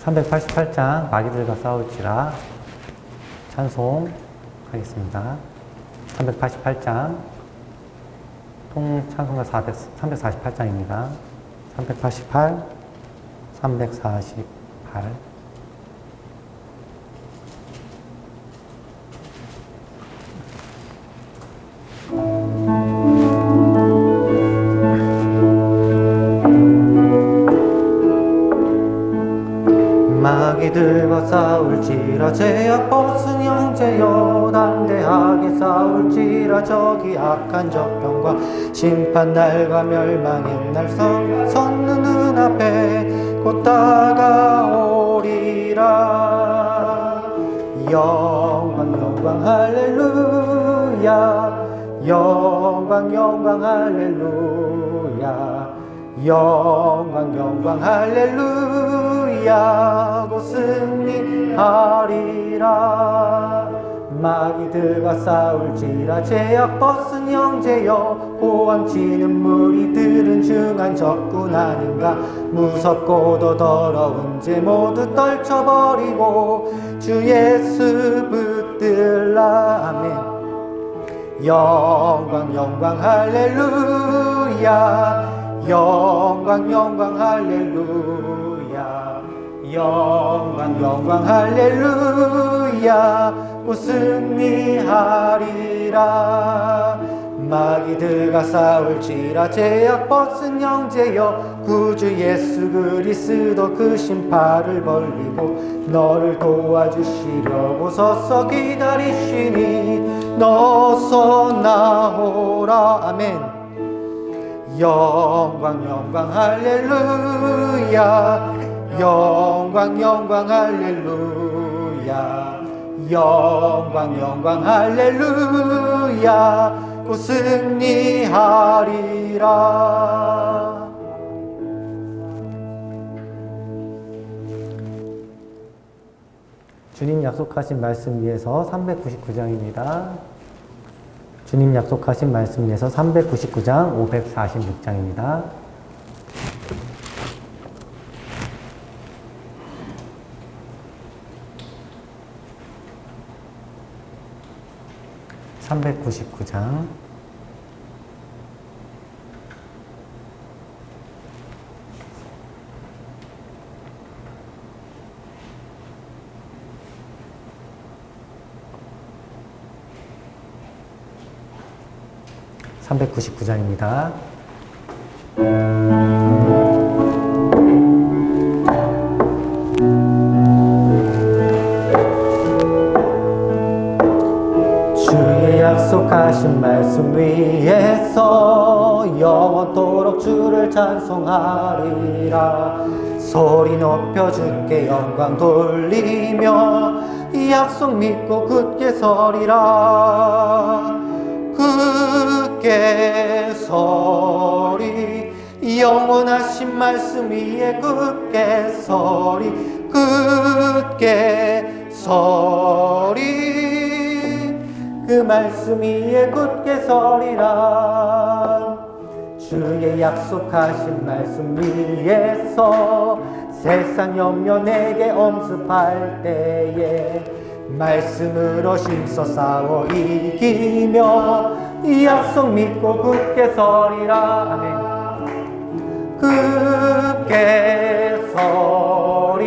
388장 마귀들과 싸울지라 찬송하겠습니다. 388장 통 찬송가 348장입니다. 388, 348. 마귀들과 싸울지라 제약 벗은 형제여 담대하게 싸울지라 저기 악한 적병과 심판 날과 멸망의 날 섰는 눈앞에 곧 다가오리라. 영광 영광 할렐루야, 영광 영광 할렐루야, 영광 영광 할렐루야. 곧 승리하리라. 마귀들과 싸울지라 제약 벗은 형제여 고함치는 무리들은 중한 적군 아닌가. 무섭고도 더러운 죄 모두 떨쳐버리고 주 예수 붙들라. 아멘. 영광 영광 할렐루야, 영광 영광 할렐루야, 영광 영광 할렐루야. 곧 승리하리라. 마귀들과 싸울지라 제약 벗은 형제여 구주 예수 그리스도 그 신발을 벌리고 너를 도와주시려고 서서 기다리시니 너서 나오라. 아멘. 영광 영광 할렐루야, 영광 영광 할렐루야, 영광 영광 할렐루야. 곧 승리하리라. 주님 약속하신 말씀 위에서 399장입니다. 주님 약속하신 말씀 위에서 399장 546장입니다. (399장) (399장입니다) 약속하신 말씀 위에서 영원토록 주를 찬송하리라. 소리 높여 주께 영광 돌리며 약속 믿고 굳게 서리라. 굳게 서리, 영원하신 말씀 위에 굳게 서리, 굳게 서리. 그 말씀 위에 굳게 서리라. 주의 약속하신 말씀 위에서 세상 염려 내게 엄습할 때에 말씀으로 힘써 싸워 이기며 약속 믿고 굳게 서리라. 아멘. 굳게 서리,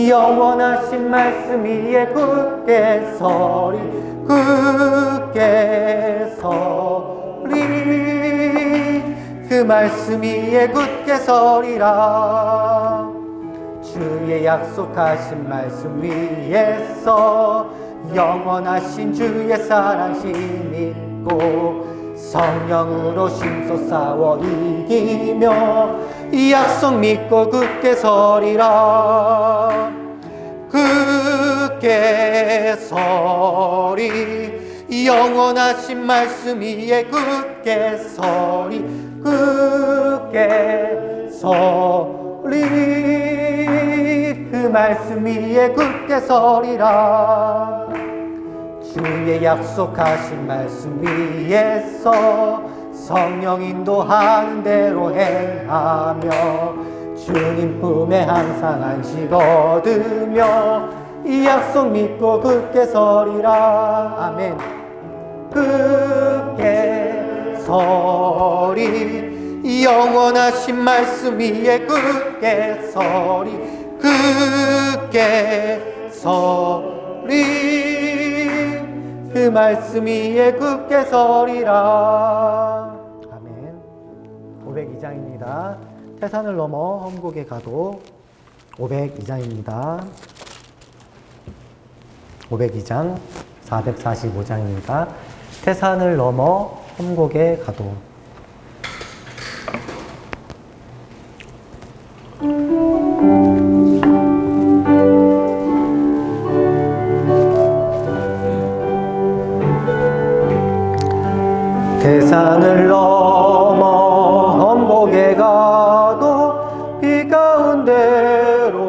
영원하신 말씀 위에 굳게 서리, 굳게 서리. 그 말씀 위에 굳게 서리라. 주의 약속하신 말씀 위에서 영원하신 주의 사랑 힘입고 성령으로 힘써 싸워 이기며 약속 믿고 굳게 서리라. 굳게 서리, 영원하신 말씀 위에 굳게 서리, 굳게 서리. 그 말씀 위에 굳게 서리라. 주의 약속하신 말씀 위에서 성령 인도하는 대로 행하며 주님 품에 항상 안식 얻으며 이 약속 믿고 굳게 서리라. 아멘. 굳게 서리 영원하신 말씀 위에 굳게 서리 굳게 서리 그 말씀 위에 굳게 서리라. 아멘. 502장입니다. 태산을 넘어 험곡에 가도 502장입니다. 502장 445장입니다. 태산을 넘어 험곡에 가도. 태산을 넘어 험곡에 가도 비 가운데로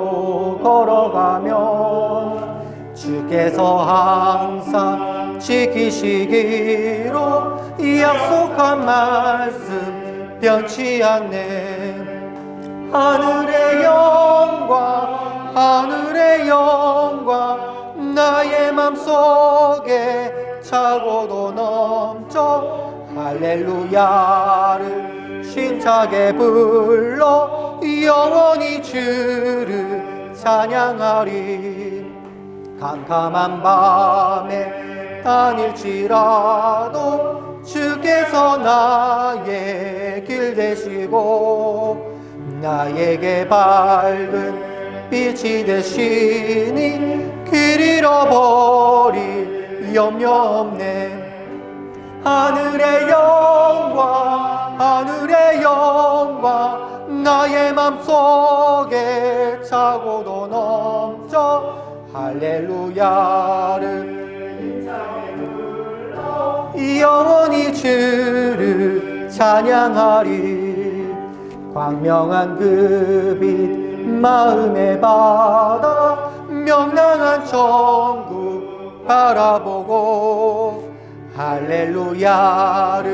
걸어가면 주께서 항상 지키시기로 약속한 말씀 변치 않네. 하늘의 영광 나의 맘속에 차고도 넘쳐 할렐루야를 힘차게 불러 영원히 주를 찬양하리. 캄캄한 밤에 다닐지라도 주께서 나의 길 되시고 나에게 밝은 빛이 되시니 길 잃어버릴 염려 없네. 하늘의 영광 나의 맘속에 차고도 넘쳐 할렐루야를 힘차게 불러 영원히 주를 찬양하리. 광명한 그 빛 마음의 바다 명랑한 천국 바라보고 할렐루야를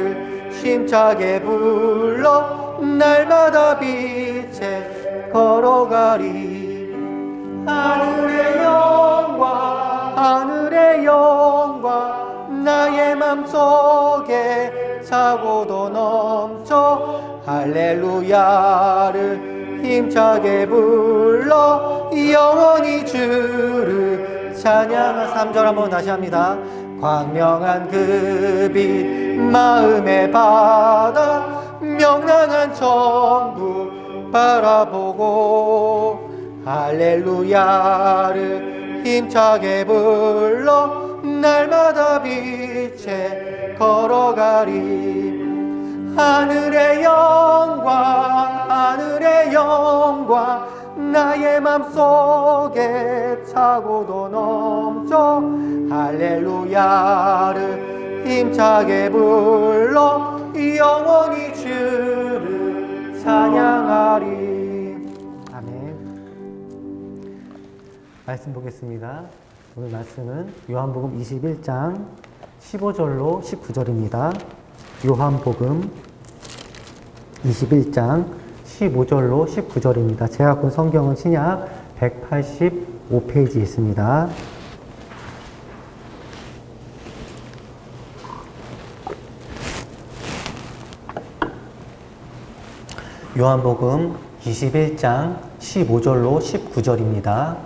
힘차게 불러 날마다 빛에 걸어가리. 하늘의 영광 나의 맘속에 차고도 넘쳐 할렐루야를 힘차게 불러 영원히 주를 찬양하. 3절 한번 다시 합니다. 광명한 그 빛 마음의 바다 명랑한 천국 바라보고 할렐루야를 힘차게 불러 날마다 빛에 걸어가리. 하늘의 영광 나의 맘속에 차고도 넘쳐 할렐루야를 힘차게 불러 영원히 주를 찬양하리. 아멘. 말씀 보겠습니다. 오늘 말씀은 요한복음 21장 15절로 19절입니다. 요한복음 21장 15절로 19절입니다. 제가 본 성경은 신약 185페이지에 있습니다. 요한복음 21장 15절로 19절입니다.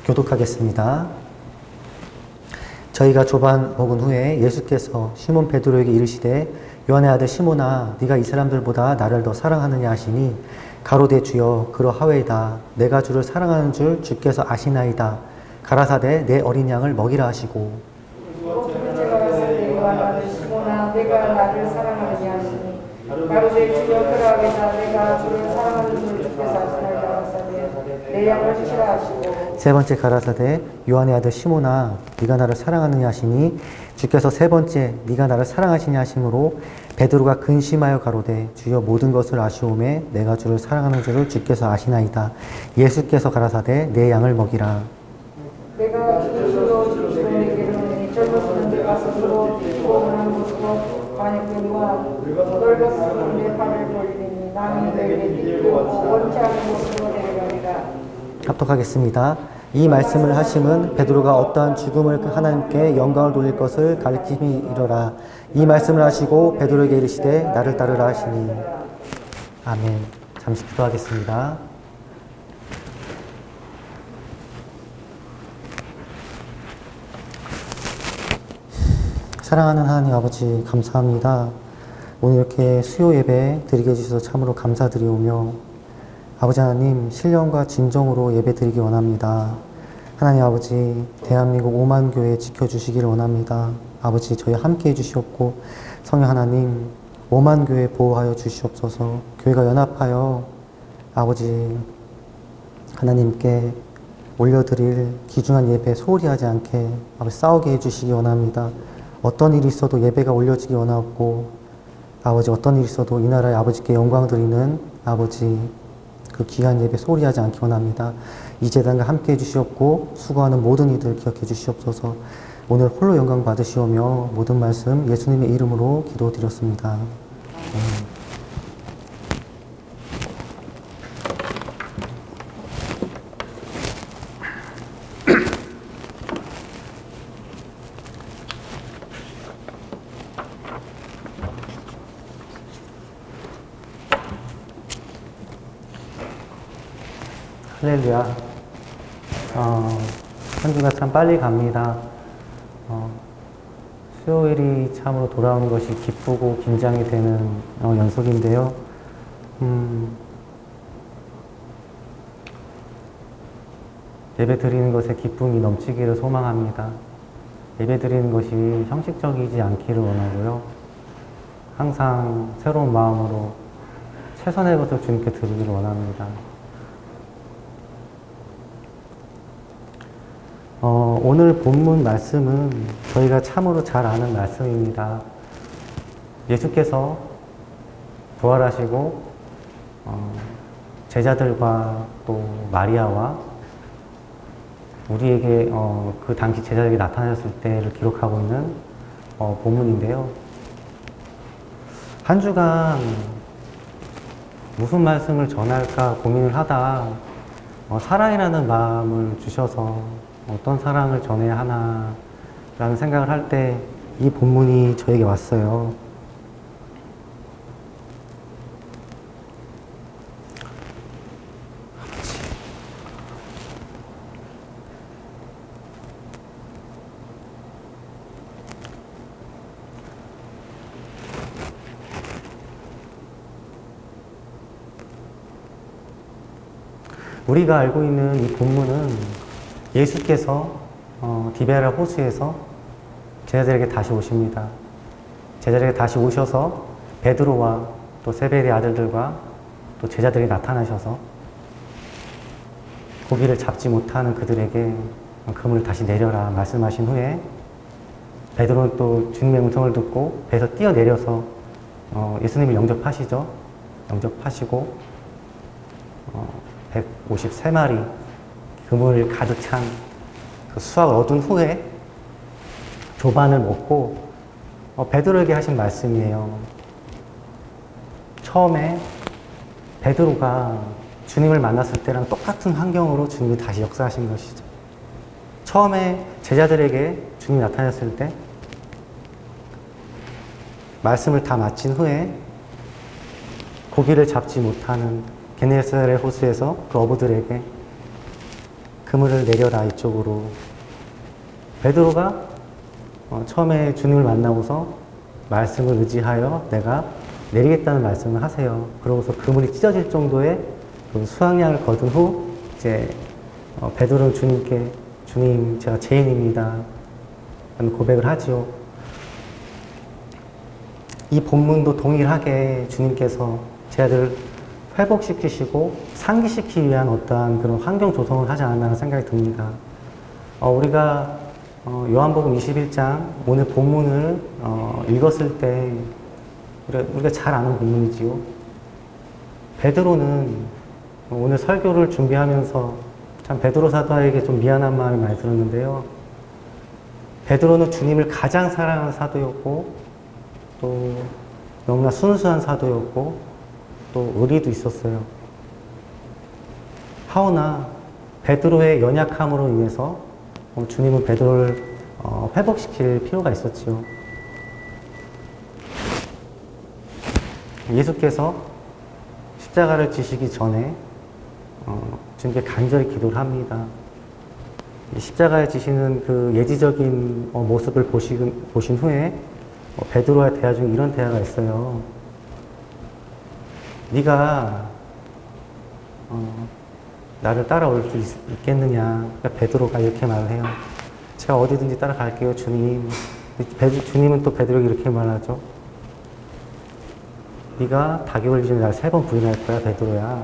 교독하겠습니다. 저희가 조반 먹은 후에 예수께서 시몬 베드로에게 이르시되 요한의 아들 시몬아 네가 이 사람들보다 나를 더 사랑하느냐 하시니 가로되 주여 그러하외이다. 내가 주를 사랑하는 줄 주께서 아시나이다. 가라사대 내 어린 양을 먹이라 하시고 시몬아 내가 나를 사랑하느냐 하시니 가로되 주여 그러하외이다. 내가 주를 사랑하는 줄 주께서 아시나이다. 가라사대 내 양을 지키라 하시고 세 번째 가라사대 요한의 아들 시몬아 네가 나를 사랑하느냐 하시니 주께서 세 번째 네가 나를 사랑하시냐 하심으로 베드로가 근심하여 가로되 주여 모든 것을 아시오매 내가 주를 사랑하는 줄을 주께서 아시나이다. 예수께서 가라사대 내 양을 먹이라. 내가 진실로 진실로 내게 이르노니 젊어서는 내가 스스로 죽고 벌거벗은 내 발을 벌리니 나는 너에게 믿고 원치 않은 곳으로 데려가리라. 합독하겠습니다. 이 말씀을 하심은 베드로가 어떠한 죽음을 하나님께 영광을 돌릴 것을 가리킴이로라. 이 말씀을 하시고 베드로에게 이르시되 나를 따르라 하시니. 아멘. 잠시 기도하겠습니다. 사랑하는 하나님 아버지 감사합니다. 오늘 이렇게 수요 예배 드리게 해주셔서 참으로 감사드리오며 아버지 하나님 신령과 진정으로 예배 드리기 원합니다. 하나님 아버지 대한민국 5만 교회 지켜주시기를 원합니다. 아버지 저희 함께 해주시옵고 성령 하나님 5만 교회 보호하여 주시옵소서. 교회가 연합하여 아버지 하나님께 올려드릴 귀중한 예배 소홀히 하지 않게 아버지 싸우게 해주시기 원합니다. 어떤 일이 있어도 예배가 올려지기 원하고 아버지 어떤 일이 있어도 이 나라의 아버지께 영광 드리는 아버지 그 귀한 예배 소홀히 하지 않기 원합니다. 이 재단과 함께 해주시옵고 수고하는 모든 이들 기억해 주시옵소서. 오늘 홀로 영광 받으시오며 모든 말씀 예수님의 이름으로 기도드렸습니다. 할렐루야. 한 주가 참 빨리 갑니다. 수요일이 참으로 돌아오는 것이 기쁘고 긴장이 되는 연속인데요. 예배 드리는 것에 기쁨이 넘치기를 소망합니다. 예배 드리는 것이 형식적이지 않기를 원하고요. 항상 새로운 마음으로 최선의 것을 주님께 드리기를 원합니다. 오늘 본문 말씀은 저희가 참으로 잘 아는 말씀입니다. 예수께서 부활하시고 제자들과 또 마리아와 우리에게 그 당시 제자들에게 나타나셨을 때를 기록하고 있는 본문인데요. 한 주간 무슨 말씀을 전할까 고민을 하다 사랑이라는 마음을 주셔서 어떤 사랑을 전해야 하나 라는 생각을 할 때 이 본문이 저에게 왔어요. 우리가 알고 있는 이 본문은 예수께서 디베라 호수에서 제자들에게 다시 오십니다. 제자들에게 다시 오셔서 베드로와 또 세베대 아들들과 또 제자들이 나타나셔서 고기를 잡지 못하는 그들에게 그물을 다시 내려라 말씀하신 후에 베드로는 또 주님의 음성을 듣고 배에서 뛰어내려서 예수님을 영접하시죠. 영접하시고 153마리 그물 가득 찬 그 수확을 얻은 후에 조반을 먹고 베드로에게 하신 말씀이에요. 처음에 베드로가 주님을 만났을 때랑 똑같은 환경으로 주님이 다시 역사하신 것이죠. 처음에 제자들에게 주님이 나타났을 때 말씀을 다 마친 후에 고기를 잡지 못하는 게네사렛 호수에서 그 어부들에게 그물을 내려라 이쪽으로. 베드로가 처음에 주님을 만나고서 말씀을 의지하여 내가 내리겠다는 말씀을 하세요. 그러고서 그물이 찢어질 정도의 그 수확량을 거둔 후 이제 베드로는 주님께 주님 제가 죄인입니다 라는 고백을 하지요. 이 본문도 동일하게 주님께서 제자들을 회복시키시고 상기시키기 위한 어떠한 그런 환경 조성을 하지 않았나 생각이 듭니다. 우리가 요한복음 21장 오늘 본문을 읽었을 때 우리가 잘 아는 본문이지요. 베드로는 오늘 설교를 준비하면서 참 베드로 사도에게 좀 미안한 마음이 많이 들었는데요. 베드로는 주님을 가장 사랑하는 사도였고 또 너무나 순수한 사도였고 또 의리도 있었어요. 하오나 베드로의 연약함으로 인해서 주님은 베드로를 회복시킬 필요가 있었지요. 예수께서 십자가를 지시기 전에 주님께 간절히 기도를 합니다. 십자가에 지시는 그 예지적인 모습을 보신 후에 베드로와의 대화 중에 이런 대화가 있어요. 네가 나를 따라올 수 있겠느냐. 그러니까 베드로가 이렇게 말을 해요. 제가 어디든지 따라갈게요, 주님. 주님은 또 베드로에게 이렇게 말하죠. 네가 닭이 걸리기 전에 날 3번 부인할 거야, 베드로야.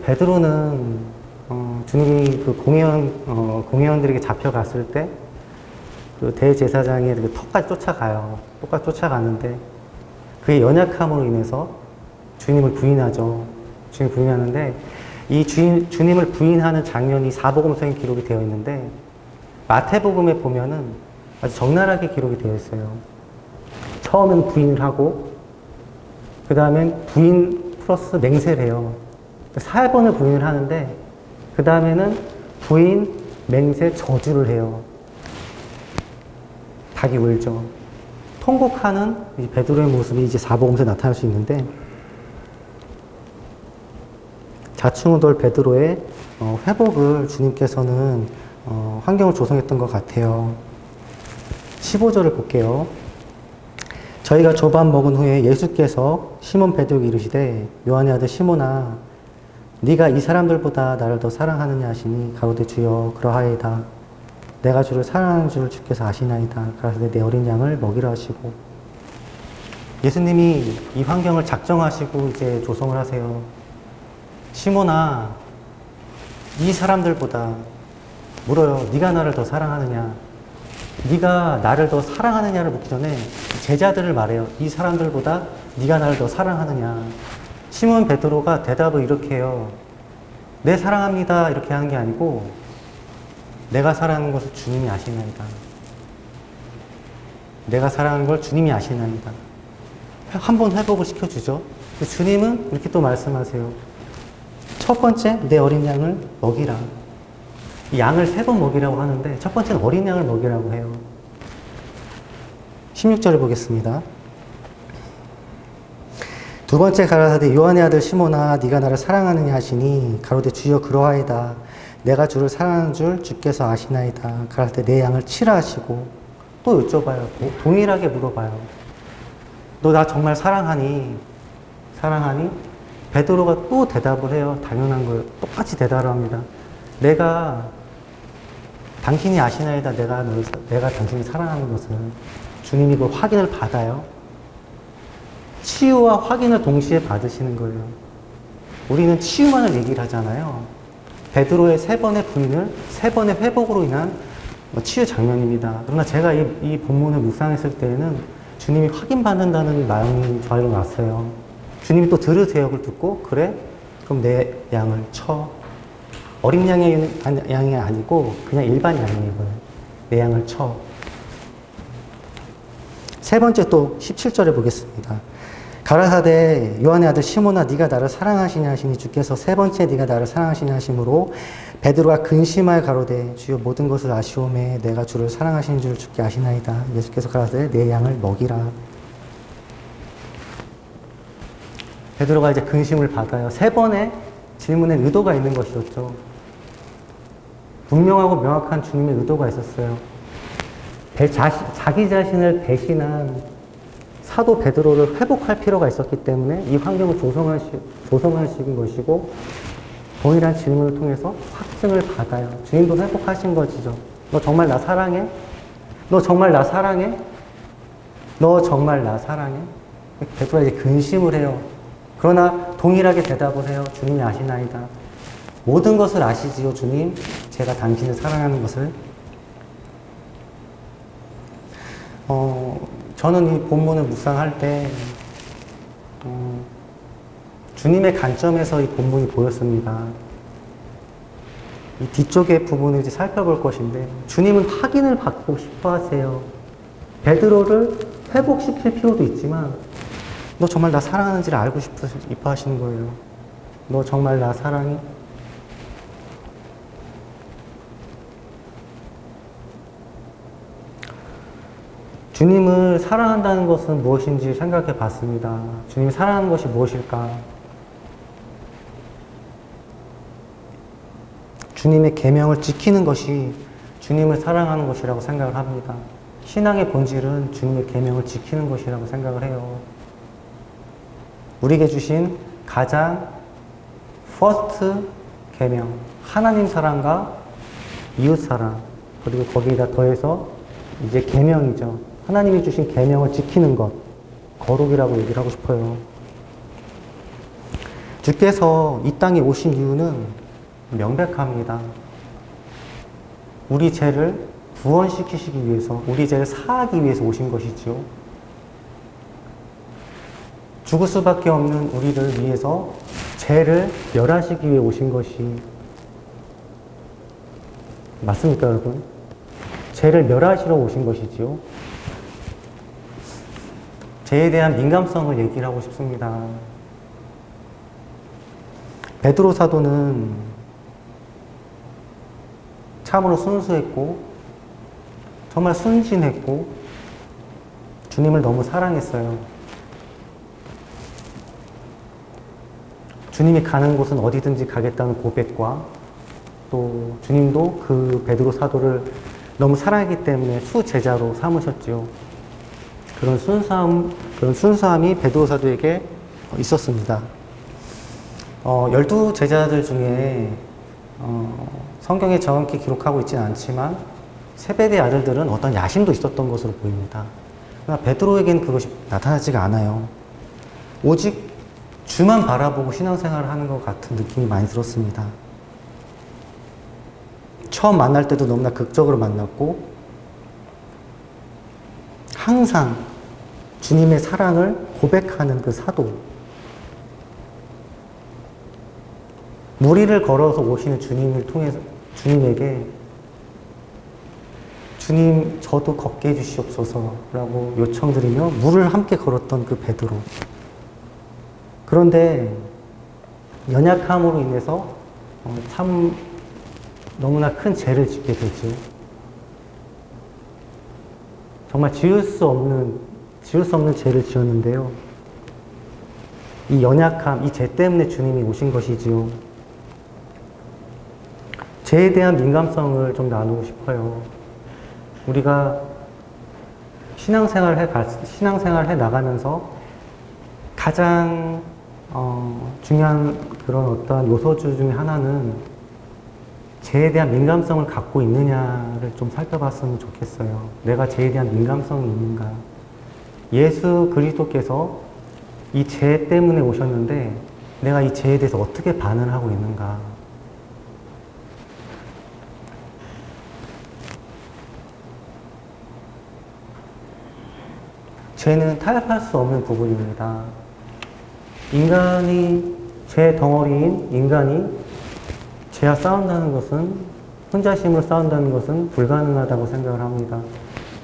베드로는 주님이 그 공회원들에게 잡혀갔을 때 그 대제사장의 그 턱까지 쫓아가요. 똑같이 쫓아가는데 그의 연약함으로 인해서 주님을 부인하죠. 주님 부인하는데 이 주님을 부인하는 장면이 사복음서에 기록이 되어 있는데 마태복음에 보면은 아주 적나라하게 기록이 되어 있어요. 처음엔 부인을 하고 그 다음엔 부인 플러스 맹세를 해요. 4번을 부인을 하는데 그 다음에는 부인, 맹세, 저주를 해요. 닭이 울죠. 통곡하는 베드로의 모습이 이제 사복음서에 나타날 수 있는데 자충우돌 베드로의 회복을 주님께서는 환경을 조성했던 것 같아요. 15절을 볼게요. 저희가 조반 먹은 후에 예수께서 시몬 베드로에게 이르시되 요한의 아들 시몬아 네가 이 사람들보다 나를 더 사랑하느냐 하시니 가로되 주여 그러하이다. 내가 주를 사랑하는 줄 주께서 아시나이다. 가로되 내 어린 양을 먹이라 하시고 예수님이 이 환경을 작정하시고 이제 조성을 하세요. 시몬아 이 사람들보다 물어요. 네가 나를 더 사랑하느냐? 네가 나를 더 사랑하느냐를 묻기 전에 제자들을 말해요. 이 사람들보다 네가 나를 더 사랑하느냐? 시몬 베드로가 대답을 이렇게 해요. 네, 사랑합니다. 이렇게 하는 게 아니고 내가 사랑하는 것을 주님이 아시나이다. 내가 사랑하는 걸 주님이 아시나이다. 한번 회복을 시켜주죠. 주님은 이렇게 또 말씀하세요. 첫 번째, 내 어린 양을 먹이라. 양을 3번 먹이라고 하는데 첫 번째는 어린 양을 먹이라고 해요. 16절을 보겠습니다. 두 번째 가라사대 요한의 아들 시몬아 네가 나를 사랑하느냐 하시니 가로되 주여 그러하이다. 내가 주를 사랑하는 줄 주께서 아시나이다. 가라사대 내 양을 치라 하시고 또 여쭤봐요. 동일하게 물어봐요. 너 나 정말 사랑하니? 사랑하니? 베드로가 또 대답을 해요. 당연한 걸 똑같이 대답을 합니다. 내가 당신이 아시나이다. 내가 당신이 사랑하는 것을. 주님이 그 확인을 받아요. 치유와 확인을 동시에 받으시는 거예요. 우리는 치유만을 얘기를 하잖아요. 베드로의 3번의 부인을 3번의 회복으로 인한 치유 장면입니다. 그러나 제가 이 본문을 묵상했을 때에는 주님이 확인받는다는 마음이 저희로 났어요. 주님이 또 들으세요. 그걸 듣고 그래? 그럼 내 양을 쳐. 어린 양이 아니고 그냥 일반 양이에요. 내 양을 쳐. 세 번째 또 17절에 보겠습니다. 가라사대 요한의 아들 시몬아 네가 나를 사랑하시냐 하시니 주께서 3번째 네가 나를 사랑하시냐 하심으로 베드로가 근심하여 가로되 주여 모든 것을 아시오매 내가 주를 사랑하시는 줄 주께 아시나이다. 예수께서 가라사대 내 양을 먹이라. 베드로가 이제 근심을 받아요. 3번의 질문에 의도가 있는 것이었죠. 분명하고 명확한 주님의 의도가 있었어요. 자기 자신을 배신한 사도 베드로를 회복할 필요가 있었기 때문에 이 환경을 조성하신 것이고 동일한 질문을 통해서 확증을 받아요. 주님도 회복하신 것이죠. 너 정말 나 사랑해? 너 정말 나 사랑해? 너 정말 나 사랑해? 베드로가 이제 근심을 해요. 그러나 동일하게 대답을 해요. 주님이 아시나이다. 모든 것을 아시지요, 주님. 제가 당신을 사랑하는 것을. 저는 이 본문을 묵상할 때 주님의 관점에서 이 본문이 보였습니다. 이 뒤쪽의 부분을 이제 살펴볼 것인데 주님은 확인을 받고 싶어 하세요. 베드로를 회복시킬 필요도 있지만 너 정말 나 사랑하는지를 알고 싶어 하시는 거예요. 너 정말 나 사랑해? 주님을 사랑한다는 것은 무엇인지 생각해 봤습니다. 주님이 사랑하는 것이 무엇일까? 주님의 계명을 지키는 것이 주님을 사랑하는 것이라고 생각을 합니다. 신앙의 본질은 주님의 계명을 지키는 것이라고 생각을 해요. 우리에게 주신 가장 퍼스트 계명, 하나님 사랑과 이웃 사랑, 그리고 거기에다 더해서 이제 계명이죠. 하나님이 주신 계명을 지키는 것, 거룩이라고 얘기를 하고 싶어요. 주께서 이 땅에 오신 이유는 명백합니다. 우리 죄를 구원시키시기 위해서, 우리 죄를 사하기 위해서 오신 것이지요. 죽을 수밖에 없는 우리를 위해서 죄를 멸하시기 위해 오신 것이 맞습니까, 여러분? 죄를 멸하시러 오신 것이지요. 죄에 대한 민감성을 얘기를 하고 싶습니다. 베드로 사도는 참으로 순수했고 정말 순진했고 주님을 너무 사랑했어요. 주님이 가는 곳은 어디든지 가겠다는 고백과 또 주님도 그 베드로 사도를 너무 사랑했기 때문에 수제자로 삼으셨지요. 그런 순수함이 베드로 사도에게 있었습니다. 12제자들 중에 성경에 정확히 기록하고 있지는 않지만 세베대 아들들은 어떤 야심도 있었던 것으로 보입니다. 그러나 베드로에게는 그것이 나타나지가 않아요. 오직 주만 바라보고 신앙생활을 하는 것 같은 느낌이 많이 들었습니다. 처음 만날 때도 너무나 극적으로 만났고 항상 주님의 사랑을 고백하는 그 사도, 무리를 걸어서 오시는 주님을 통해서 주님에게 주님 저도 걷게 해주시옵소서라고 요청드리며 물을 함께 걸었던 그 베드로. 그런데 연약함으로 인해서 참 너무나 큰 죄를 짓게 되죠. 정말 지을 수 없는 죄를 지었는데요. 이 연약함, 이 죄 때문에 주님이 오신 것이지요. 죄에 대한 민감성을 좀 나누고 싶어요. 우리가 신앙생활 해 나가면서 가장 중요한 그런 어떠한 요소주 중에 하나는 죄에 대한 민감성을 갖고 있느냐를 좀 살펴봤으면 좋겠어요. 내가 죄에 대한 민감성이 있는가? 예수 그리스도께서 이 죄 때문에 오셨는데 내가 이 죄에 대해서 어떻게 반응을 하고 있는가? 죄는 타협할 수 없는 부분입니다. 죄 덩어리인 인간이 죄와 싸운다는 것은, 혼자심으로 싸운다는 것은 불가능하다고 생각을 합니다.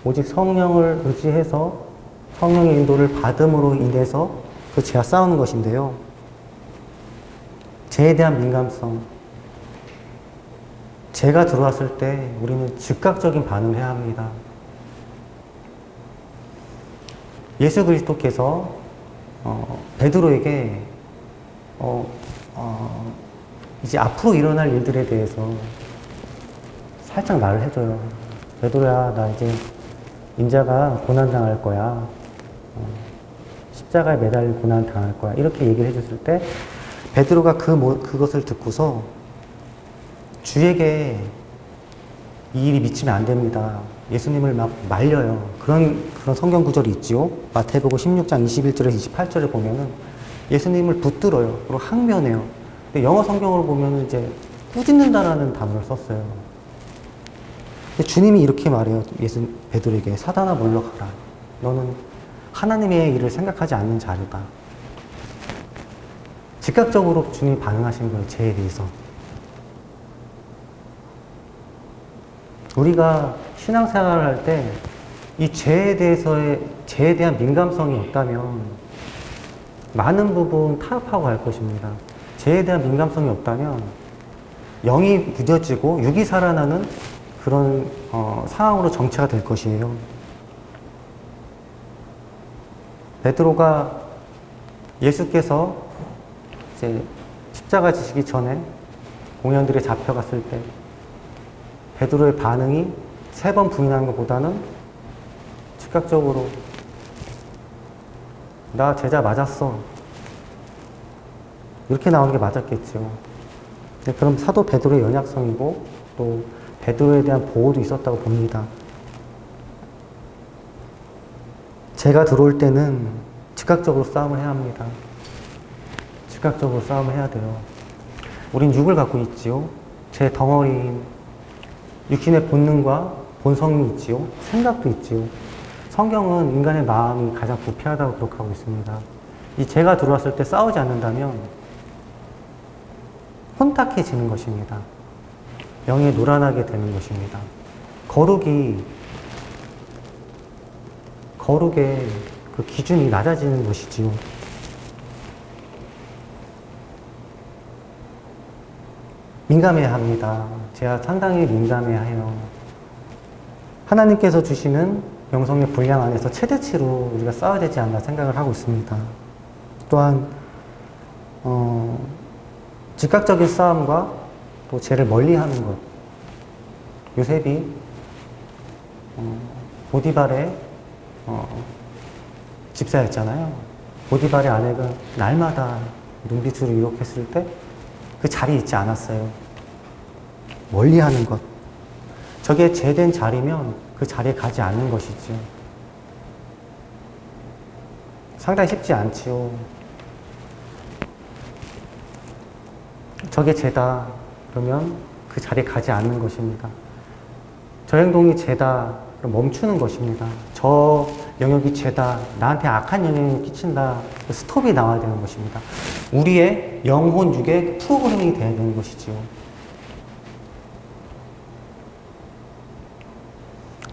오직 성령을 의지해서 성령의 인도를 받음으로 인해서 그 죄와 싸우는 것인데요. 죄에 대한 민감성. 죄가 들어왔을 때 우리는 즉각적인 반응을 해야 합니다. 예수 그리스도께서 베드로에게 이제 앞으로 일어날 일들에 대해서 살짝 말을 해줘요. 베드로야, 나 이제 인자가 고난당할 거야. 십자가에 매달린 고난 당할 거야. 이렇게 얘기를 해줬을 때 베드로가 그것을 듣고서 주에게 이 일이 미치면 안 됩니다. 예수님을 막 말려요. 그런 성경 구절이 있지요. 마태복음 16장 21절에서 28절을 보면은 예수님을 붙들어요. 그리고 항면해요. 근데 영어 성경으로 보면은 이제 꾸짖는다라는 단어를 썼어요. 근데 주님이 이렇게 말해요. 베드로에게 사단아 물러가라. 너는 하나님의 일을 생각하지 않는 자료다. 즉각적으로 주님이 반응하신 거예요. 죄에 대해서. 우리가 신앙생활을 할 때 이 죄에 대한 민감성이 없다면 많은 부분 타협하고 갈 것입니다. 죄에 대한 민감성이 없다면 영이 무뎌지고 육이 살아나는 그런 상황으로 정체가 될 것이에요. 베드로가 예수께서 이제 십자가 지시기 전에 공연들에 잡혀갔을 때 베드로의 반응이 3번 부인하는 것보다는 즉각적으로 나 제자 맞았어. 이렇게 나오는 게 맞았겠죠. 그럼 사도 베드로의 연약성이고 또 베드로에 대한 보호도 있었다고 봅니다. 제가 들어올 때는 즉각적으로 싸움을 해야 합니다. 즉각적으로 싸움을 해야 돼요. 우린 육을 갖고 있지요. 제 덩어리인 육신의 본능과 본성이 있지요. 생각도 있지요. 성경은 인간의 마음이 가장 부패하다고 기록하고 있습니다. 이 죄가 들어왔을 때 싸우지 않는다면 혼탁해지는 것입니다. 영이 노란하게 되는 것입니다. 거룩의 그 기준이 낮아지는 것이지요. 민감해야 합니다. 제가 상당히 민감해야 해요. 하나님께서 주시는 영성의 분량 안에서 최대치로 우리가 싸워야 되지 않나 생각을 하고 있습니다. 또한 즉각적인 싸움과 또 죄를 멀리하는 것. 요셉이 보디발의 집사였잖아요. 보디발의 아내가 날마다 눈빛으로 유혹했을 때 그 자리에 있지 않았어요. 멀리하는 것. 저게 죄된 자리면 그 자리에 가지 않는 것이죠. 상당히 쉽지 않지요. 저게 죄다 그러면 그 자리에 가지 않는 것입니다. 저 행동이 죄다 그럼 멈추는 것입니다. 저 영역이 죄다, 나한테 악한 영향을 끼친다, 스톱이 나와야 되는 것입니다. 우리의 영혼 육의 프로그램이 되어야 되는 것이지요.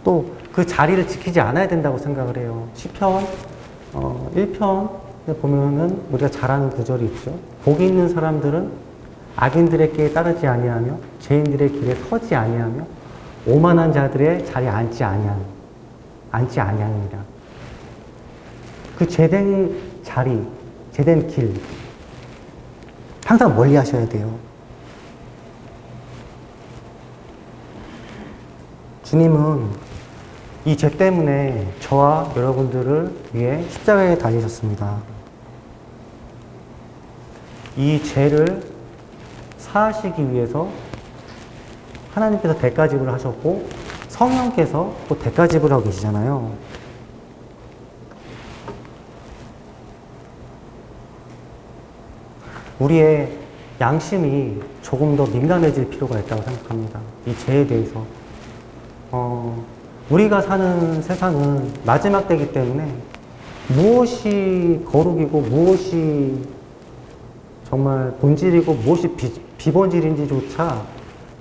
또 그 자리를 지키지 않아야 된다고 생각을 해요. 시편 1편에 보면은 우리가 잘 아는 구절이 있죠. 복이 있는 사람들은 악인들의 길에 따르지 아니하며 죄인들의 길에 서지 아니하며 오만한 자들의 자리에 앉지 아니하느니라. 그 죄된 자리, 죄된 길 항상 멀리 하셔야 돼요. 주님은 이 죄 때문에 저와 여러분들을 위해 십자가에 달리셨습니다. 이 죄를 사하시기 위해서 하나님께서 대가집을 하셨고 성령께서 또 대가집을 하고 계시잖아요. 우리의 양심이 조금 더 민감해질 필요가 있다고 생각합니다. 이 죄에 대해서. 우리가 사는 세상은 마지막 때이기 때문에 무엇이 거룩이고 무엇이 정말 본질이고 무엇이 비본질인지조차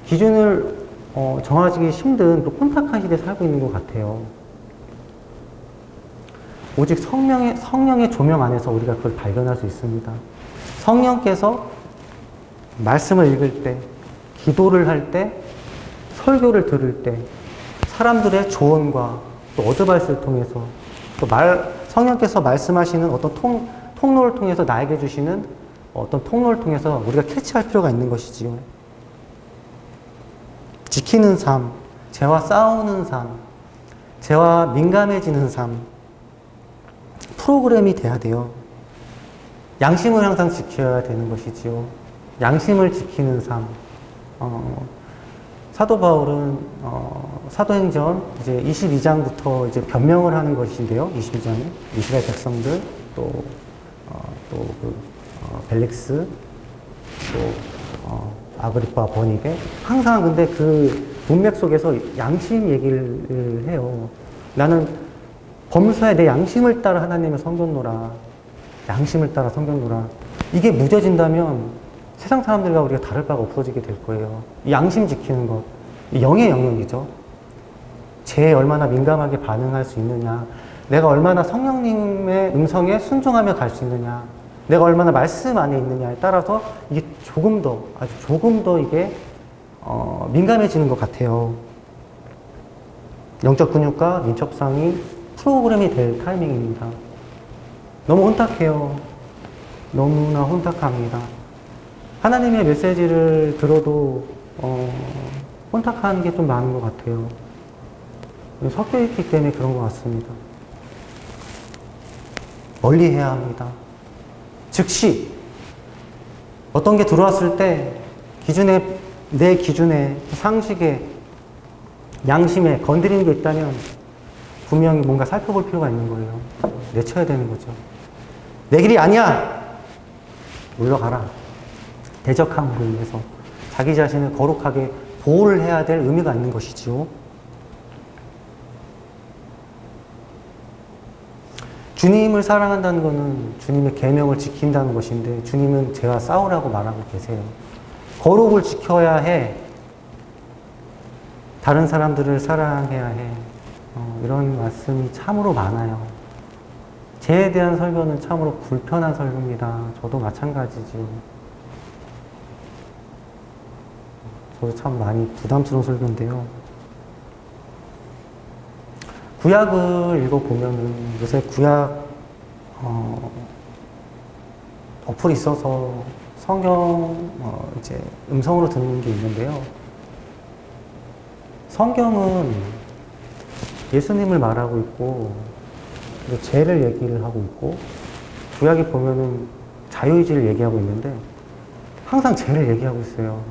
기준을 정하기 힘든 또 혼탁한 시대에 살고 있는 것 같아요. 오직 성령의 조명 안에서 우리가 그걸 발견할 수 있습니다. 성령께서 말씀을 읽을 때, 기도를 할 때, 설교를 들을 때, 사람들의 조언과 또 어드바이스를 통해서 또 성령께서 말씀하시는 어떤 통로를 통해서 나에게 주시는 어떤 통로를 통해서 우리가 캐치할 필요가 있는 것이지요. 지키는 삶, 죄와 싸우는 삶, 죄와 민감해지는 삶, 프로그램이 돼야 돼요. 양심을 항상 지켜야 되는 것이지요. 양심을 지키는 삶. 사도 바울은 사도행전 이제 22장부터 이제 변명을 하는 것인데요. 22장에 이스라엘 백성들 벨릭스 또 아그리파 버니게 항상 근데 그 문맥 속에서 양심 얘기를 해요. 나는 범사에 내 양심을 따라 하나님을 섬겼노라. 양심을 따라 섬겼노라. 이게 무뎌진다면 세상 사람들과 우리가 다를 바가 없어지게 될 거예요. 이 양심 지키는 것, 이 영의 영역이죠. 죄에 얼마나 민감하게 반응할 수 있느냐, 내가 얼마나 성령님의 음성에 순종하며 갈 수 있느냐, 내가 얼마나 말씀 안에 있느냐에 따라서 이게 조금 더, 아주 조금 더 이게 민감해지는 것 같아요. 영적 근육과 민첩상이 프로그램이 될 타이밍입니다. 너무 혼탁해요. 너무나 혼탁합니다. 하나님의 메시지를 들어도 혼탁한 게 좀 많은 것 같아요. 섞여 있기 때문에 그런 것 같습니다. 멀리 해야 합니다. 즉시 어떤 게 들어왔을 때 내 기준에 상식에 양심에 건드리는 게 있다면 분명히 뭔가 살펴볼 필요가 있는 거예요. 내쳐야 되는 거죠. 내 길이 아니야! 물러가라. 대적함으로 인해서 자기 자신을 거룩하게 보호를 해야 될 의미가 있는 것이지요. 주님을 사랑한다는 것은 주님의 계명을 지킨다는 것인데 주님은 죄와 싸우라고 말하고 계세요. 거룩을 지켜야 해. 다른 사람들을 사랑해야 해. 이런 말씀이 참으로 많아요. 죄에 대한 설교는 참으로 불편한 설교입니다. 저도 마찬가지죠. 저도 참 많이 부담스러운 설교인데요. 구약을 읽어보면은 요새 구약 어플이 있어서 성경 이제 음성으로 듣는 게 있는데요. 성경은 예수님을 말하고 있고 그리고 죄를 얘기를 하고 있고 구약에 보면은 자유의지를 얘기하고 있는데 항상 죄를 얘기하고 있어요.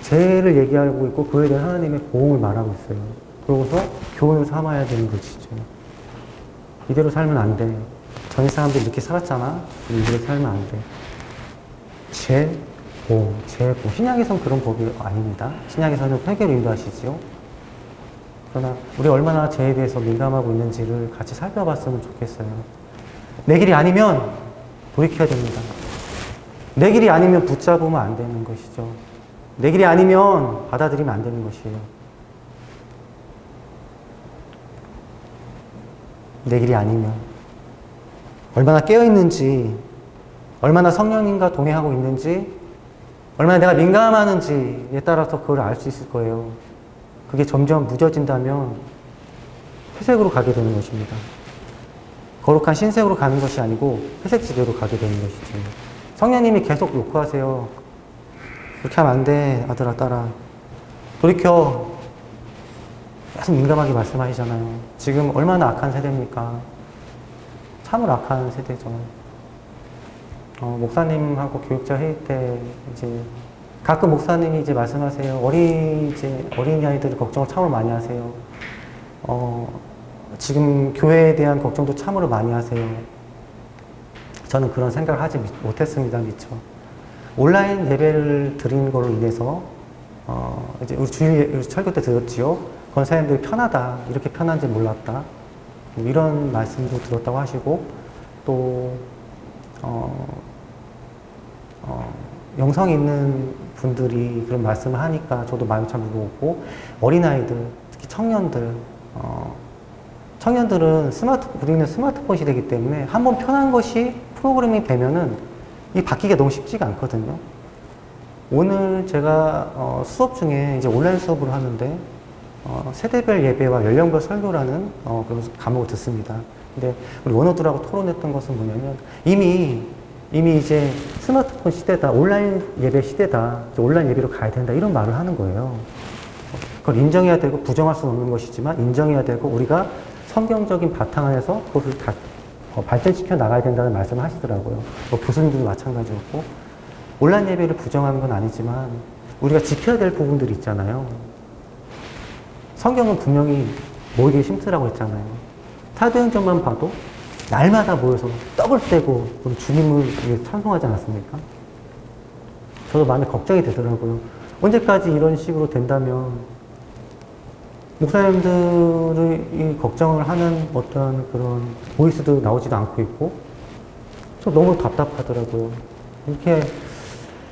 죄를 얘기하고 있고 그에 대한 하나님의 보응을 말하고 있어요. 그러고서 교훈을 삼아야 되는 것이죠. 이대로 살면 안 돼. 전 사람들이 이렇게 살았잖아. 이대로 살면 안 돼. 죄, 보. 신약에서는 그런 법이 아닙니다. 신약에서는 회개로 인도하시지요. 그러나 우리 얼마나 죄에 대해서 민감하고 있는지를 같이 살펴봤으면 좋겠어요. 내 길이 아니면 돌이켜야 됩니다. 내 길이 아니면 붙잡으면 안 되는 것이죠. 내 길이 아니면 받아들이면 안 되는 것이에요. 내 길이 아니면 얼마나 깨어있는지, 얼마나 성령님과 동행하고 있는지, 얼마나 내가 민감하는지에 따라서 그걸 알 수 있을 거예요. 그게 점점 무뎌진다면 회색으로 가게 되는 것입니다. 거룩한 신색으로 가는 것이 아니고 회색지대로 가게 되는 것이죠. 성령님이 계속 요구하세요. 그렇게 하면 안 돼, 아들아, 딸아. 돌이켜. 계속 민감하게 말씀하시잖아요. 지금 얼마나 악한 세대입니까? 참으로 악한 세대죠. 목사님하고 교육자 회의 때 이제 가끔 목사님이 이제 말씀하세요. 어린아이들 걱정을 참으로 많이 하세요. 지금 교회에 대한 걱정도 참으로 많이 하세요. 저는 그런 생각을 하지 못했습니다, 미처. 온라인 예배를 드린 걸로 인해서, 이제 우리 주일 설교 때 들었지요. 권사님들이 편하다. 이렇게 편한지 몰랐다. 이런 말씀도 들었다고 하시고, 또, 영성 있는 분들이 그런 말씀을 하니까 저도 마음이 참 무거웠고, 어린아이들, 특히 청년들은 우리는 스마트폰 시대이기 때문에 한번 편한 것이 프로그래밍이 되면은 이 바뀌기가 너무 쉽지가 않거든요. 오늘 제가 수업 중에 이제 온라인 수업을 하는데 세대별 예배와 연령별 설교라는 그런 과목을 듣습니다. 근데 우리 원어들하고 토론했던 것은 뭐냐면 이미 이제 스마트폰 시대다, 온라인 예배 시대다, 온라인 예배로 가야 된다 이런 말을 하는 거예요. 그걸 인정해야 되고 부정할 수는 없는 것이지만 인정해야 되고 우리가 성경적인 바탕 안에서 그것을 다 발전시켜 나가야 된다는 말씀을 하시더라고요. 교수님들도 마찬가지였고 온라인 예배를 부정하는 건 아니지만 우리가 지켜야 될 부분들이 있잖아요. 성경은 분명히 모이기 힘쓰라고 했잖아요. 사도행전만 봐도 날마다 모여서 떡을 떼고 우리 주님을 찬송하지 않았습니까? 저도 마음에 걱정이 되더라고요. 언제까지 이런 식으로 된다면 목사님들이 걱정을 하는 어떤 그런 보이스도 나오지도 않고 있고 저 너무 답답하더라고요. 이렇게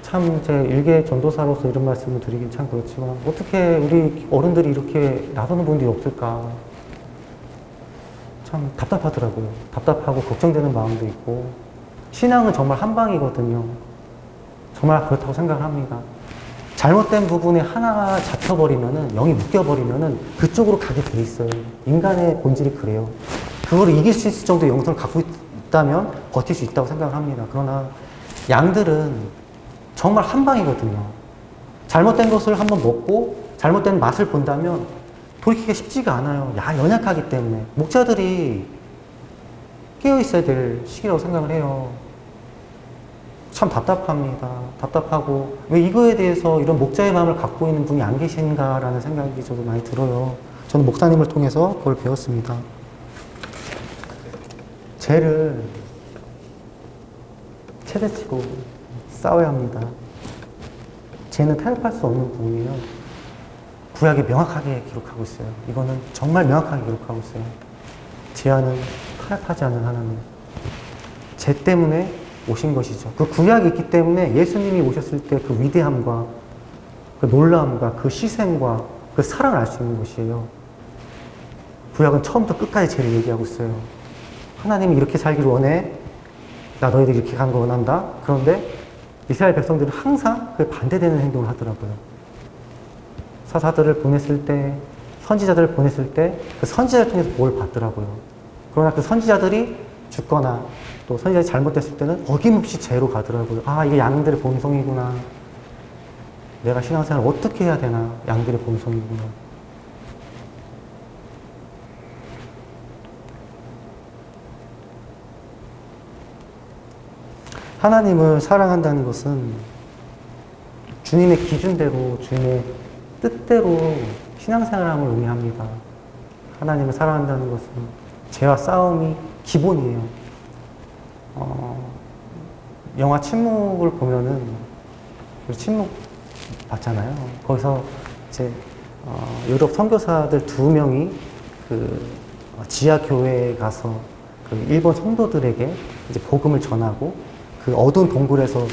참 참, 제 일개 전도사로서 이런 말씀을 드리긴 참 그렇지만, 어떻게 우리 어른들이 이렇게 나서는 분들이 없을까? 참 답답하더라고요. 답답하고 걱정되는 마음도 있고, 신앙은 정말 한 방이거든요. 정말 그렇다고 생각을 합니다. 잘못된 부분에 하나 잡혀버리면은, 영이 묶여버리면은 그쪽으로 가게 돼 있어요. 인간의 본질이 그래요. 그거를 이길 수 있을 정도의 영성을 갖고 있다면 버틸 수 있다고 생각을 합니다. 그러나 양들은 정말 한 방이거든요. 잘못된 것을 한번 먹고 잘못된 맛을 본다면 돌이키기가 쉽지가 않아요. 연약하기 때문에. 목자들이 깨어 있어야 될 시기라고 생각을 해요. 참 답답합니다. 답답하고 왜 이거에 대해서 이런 목자의 마음을 갖고 있는 분이 안 계신가라는 생각이 저도 많이 들어요. 저는 목사님을 통해서 그걸 배웠습니다. 죄를 최대치고 싸워야 합니다. 죄는 타협할 수 없는 부분이에요. 구약에 명확하게 기록하고 있어요. 이거는 정말 명확하게 기록하고 있어요. 죄와는 타협하지 않는 하나님. 죄 때문에 오신 것이죠. 그 구약이 있기 때문에 예수님이 오셨을 때 그 위대함과 그 놀라움과 그 희생과 그 사랑을 알 수 있는 것이에요. 구약은 처음부터 끝까지 죄를 얘기하고 있어요. 하나님이 이렇게 살기를 원해. 나 너희들이 이렇게 가는 거 원한다. 그런데 이스라엘 백성들은 항상 그 반대되는 행동을 하더라고요. 사사들을 보냈을 때, 선지자들을 보냈을 때 그 선지자를 통해서 복을 받더라고요. 그러나 그 선지자들이 죽거나 또 선지자들이 잘못됐을 때는 어김없이 죄로 가더라고요. 아, 이게 양들의 본성이구나. 내가 신앙생활을 어떻게 해야 되나. 양들의 본성이구나. 하나님을 사랑한다는 것은 주님의 기준대로, 주님의 뜻대로 신앙생활함을 의미합니다. 하나님을 사랑한다는 것은 죄와 싸움이 기본이에요. 영화 침묵을 보면은, 침묵 봤잖아요. 거기서 이제, 유럽 선교사들 2명이 그 지하 교회에 가서 그 일본 성도들에게 이제 복음을 전하고 그 어두운 동굴에서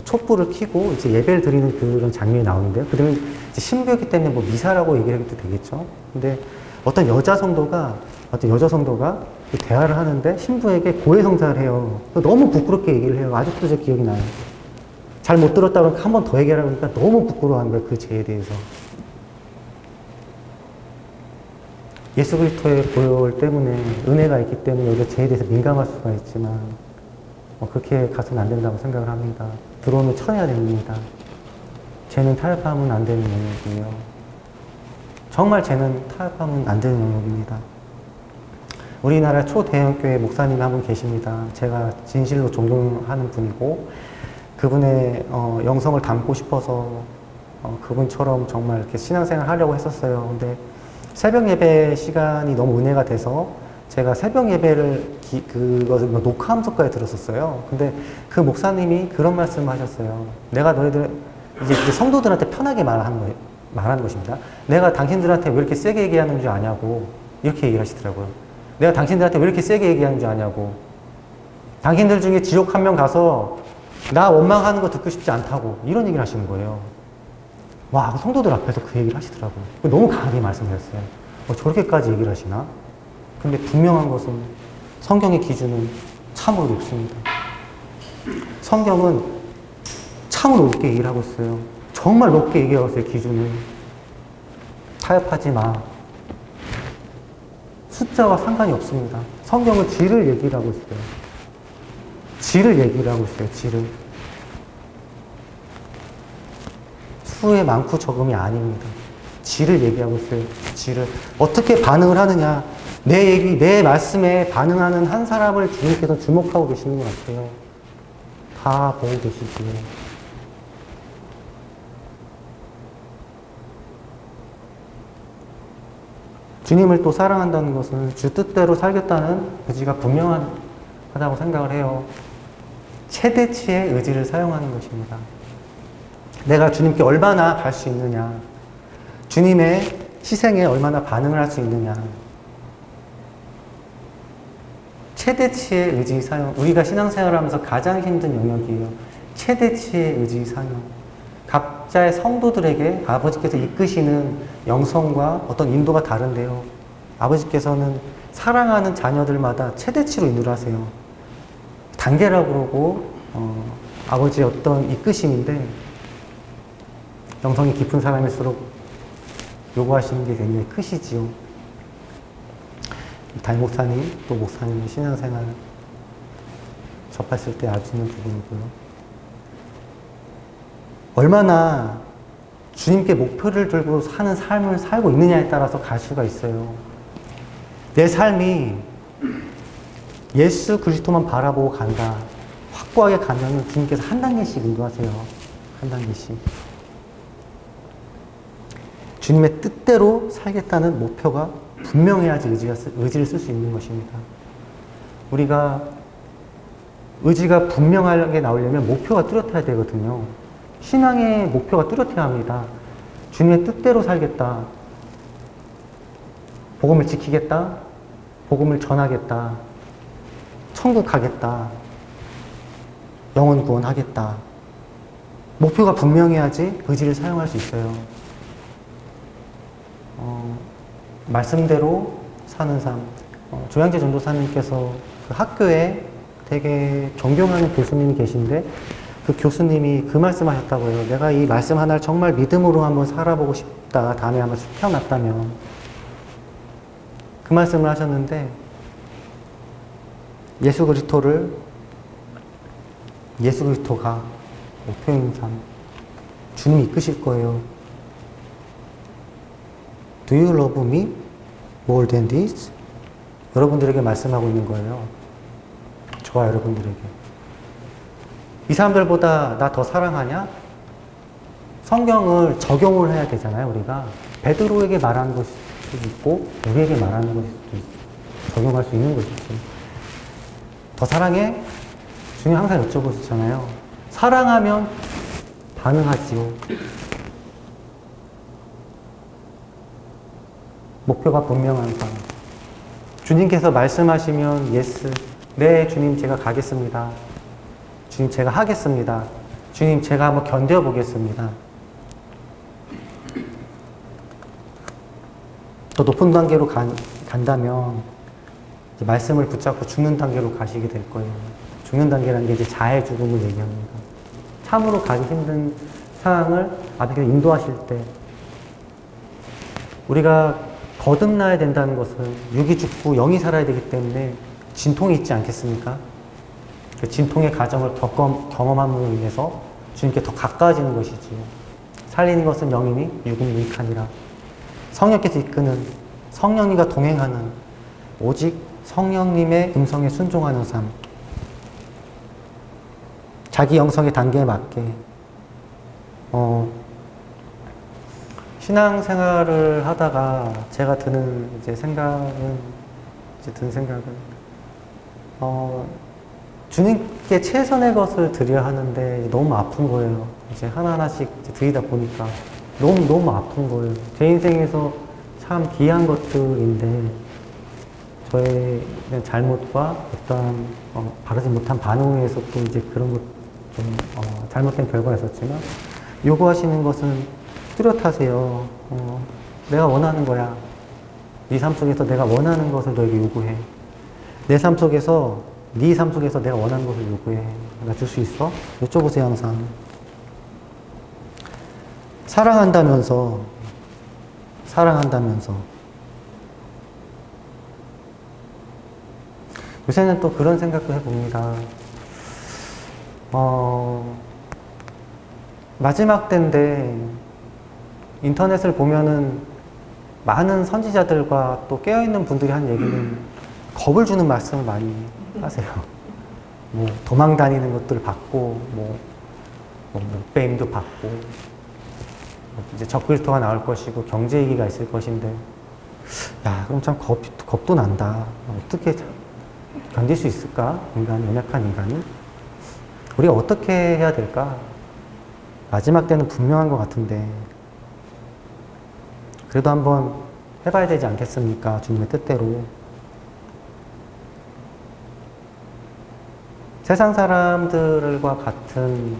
촛불을 켜고 이제 예배를 드리는 그런 장면이 나오는데요. 그들은 이제 신부였기 때문에 뭐 미사라고 얘기를 해도 되겠죠. 근데 어떤 여자 성도가 그 대화를 하는데 신부에게 고해성사를 해요. 너무 부끄럽게 얘기를 해요. 아직도 제 기억이 나요. 잘 못 들었다 그러니까 한 번 더 얘기하라고 하니까 너무 부끄러워하는 거예요. 그 죄에 대해서. 예수 그리스도의 보혈 때문에, 은혜가 있기 때문에 우리가 죄에 대해서 민감할 수가 있지만 그렇게 가서는 안 된다고 생각을 합니다. 들어오면 쳐내야 됩니다. 죄는 타협하면 안 되는 영역이에요. 정말 죄는 타협하면 안 되는 영역입니다. 우리나라 초대형교회 목사님이 한 분 계십니다. 제가 진실로 존경하는 분이고 그분의 영성을 담고 싶어서 그분처럼 정말 이렇게 신앙생활 하려고 했었어요. 근데 새벽 예배 시간이 너무 은혜가 돼서 제가 새벽 예배를 그것을 녹화함석까지 들었었어요. 근데 그 목사님이 그런 말씀을 하셨어요. 내가 너희들 이제 성도들한테 편하게 말하는 것입니다. 내가 당신들한테 왜 이렇게 세게 얘기하는 줄 아냐고 이렇게 얘기를 하시더라고요. 내가 당신들한테 왜 이렇게 세게 얘기하는 줄 아냐고. 당신들 중에 지옥 한 명 가서 나 원망하는 거 듣고 싶지 않다고 이런 얘기를 하시는 거예요. 와, 그 성도들 앞에서 그 얘기를 하시더라고요. 너무 강하게 말씀하셨어요. 저렇게까지 얘기를 하시나? 근데 분명한 것은 성경의 기준은 참으로 높습니다. 성경은 참으로 높게 얘기를 하고 있어요. 정말 높게 얘기하고 있어요, 기준을. 타협하지 마. 숫자와 상관이 없습니다. 성경은 질을 얘기를 하고 있어요. 질을 얘기를 하고 있어요, 질을. 수의 많고 적음이 아닙니다. 질을 얘기하고 있어요, 질을. 어떻게 반응을 하느냐. 내 말씀에 반응하는 한 사람을 주님께서 주목하고 계시는 것 같아요. 다 보고 계시지. 주님을 또 사랑한다는 것은 주 뜻대로 살겠다는 의지가 분명하다고 생각을 해요. 최대치의 의지를 사용하는 것입니다. 내가 주님께 얼마나 갈 수 있느냐. 주님의 희생에 얼마나 반응을 할 수 있느냐. 최대치의 의지 사용. 우리가 신앙생활을 하면서 가장 힘든 영역이에요. 최대치의 의지 상용. 각자의 성도들에게 아버지께서 이끄시는 영성과 어떤 인도가 다른데요. 아버지께서는 사랑하는 자녀들마다 최대치로 인도를 하세요. 단계라고 그러고 아버지의 어떤 이끄심인데 영성이 깊은 사람일수록 요구하시는 게 굉장히 크시지요. 담임 목사님 또 목사님의 신앙생활 접했을 때 알 수 있는 부분이고요. 얼마나 주님께 목표를 들고 사는 삶을 살고 있느냐에 따라서 갈 수가 있어요. 내 삶이 예수 그리스도만 바라보고 간다. 확고하게 가면은 주님께서 한 단계씩 인도하세요. 한 단계씩. 주님의 뜻대로 살겠다는 목표가 분명해야지 의지를 쓸 수 있는 것입니다. 우리가 의지가 분명하게 나오려면 목표가 뚜렷해야 되거든요. 신앙의 목표가 뚜렷해야 합니다. 주님의 뜻대로 살겠다. 복음을 지키겠다. 복음을 전하겠다. 천국 가겠다. 영혼 구원하겠다. 목표가 분명해야지 의지를 사용할 수 있어요. 말씀대로 사는 삶. 조양재 전도사님께서 그 학교에 되게 존경하는 교수님이 계신데 그 교수님이 그 말씀하셨다고 해요. 내가 이 말씀 하나를 정말 믿음으로 한번 살아보고 싶다. 다음에 한번 태어났다면. 그 말씀을 하셨는데 예수 그리스도가 목표인 삶. 주님이 이끄실 거예요. Do you love me more than this? 여러분들에게 말씀하고 있는 거예요. 저와 여러분들에게. 이 사람들보다 나 더 사랑하냐? 성경을 적용을 해야 되잖아요, 우리가. 베드로에게 말하는 것일 수도 있고, 우리에게 말하는 것일 수도 있고, 적용할 수 있는 것이죠. 더 사랑해? 주님 항상 여쭤보시잖아요. 사랑하면 반응하지요. 목표가 분명한 삶. 주님께서 말씀하시면 예스. 네, 주님 제가 가겠습니다. 주님 제가 하겠습니다. 주님 제가 한번 견뎌보겠습니다. 더 높은 단계로 간다면 이제 말씀을 붙잡고 죽는 단계로 가시게 될 거예요. 죽는 단계라는 게 이제 자해 죽음을 얘기합니다. 참으로 가기 힘든 상황을 아버지가 인도하실 때 우리가 거듭나야 된다는 것은 육이 죽고 영이 살아야 되기 때문에 진통이 있지 않겠습니까? 그 진통의 과정을 경험함으로 인해서 주님께 더 가까워지는 것이지요. 살리는 것은 영이니 육은 유익하니라. 성령께서 이끄는 성령님과 동행하는 오직 성령님의 음성에 순종하는 삶. 자기 영성의 단계에 맞게 신앙생활을 하다가 제가 드는 생각은 주님께 최선의 것을 드려야 하는데 너무 아픈 거예요. 이제 하나하나씩 드리다 보니까 너무 아픈 거예요. 제 인생에서 참 귀한 것들인데 저의 잘못과 어떤 바르지 못한 반응에 의해서 또 이제 그런 것 좀 잘못된 결과가 있었지만 요구하시는 것은 뚜렷하세요. 내가 원하는 거야. 네 삶 속에서 내가 원하는 것을 너에게 요구해. 내 삶 속에서 네 삶 속에서 내가 원하는 것을 요구해. 내가 줄 수 있어? 여쭤보세요 항상. 사랑한다면서 요새는 또 그런 생각도 해봅니다. 마지막 때인데 인터넷을 보면은 많은 선지자들과 또 깨어있는 분들이 한 얘기는 겁을 주는 말씀을 많이 하세요. 뭐 도망 다니는 것들 받고 뭐 목배임도 받고 이제 적그리스도가 나올 것이고 경제 위기가 있을 것인데 야 그럼 참 겁도 난다. 어떻게 견딜 수 있을까? 연약한 인간이 우리가 어떻게 해야 될까? 마지막 때는 분명한 것 같은데 그래도 한번 해봐야 되지 않겠습니까? 주님의 뜻대로. 세상 사람들과 같은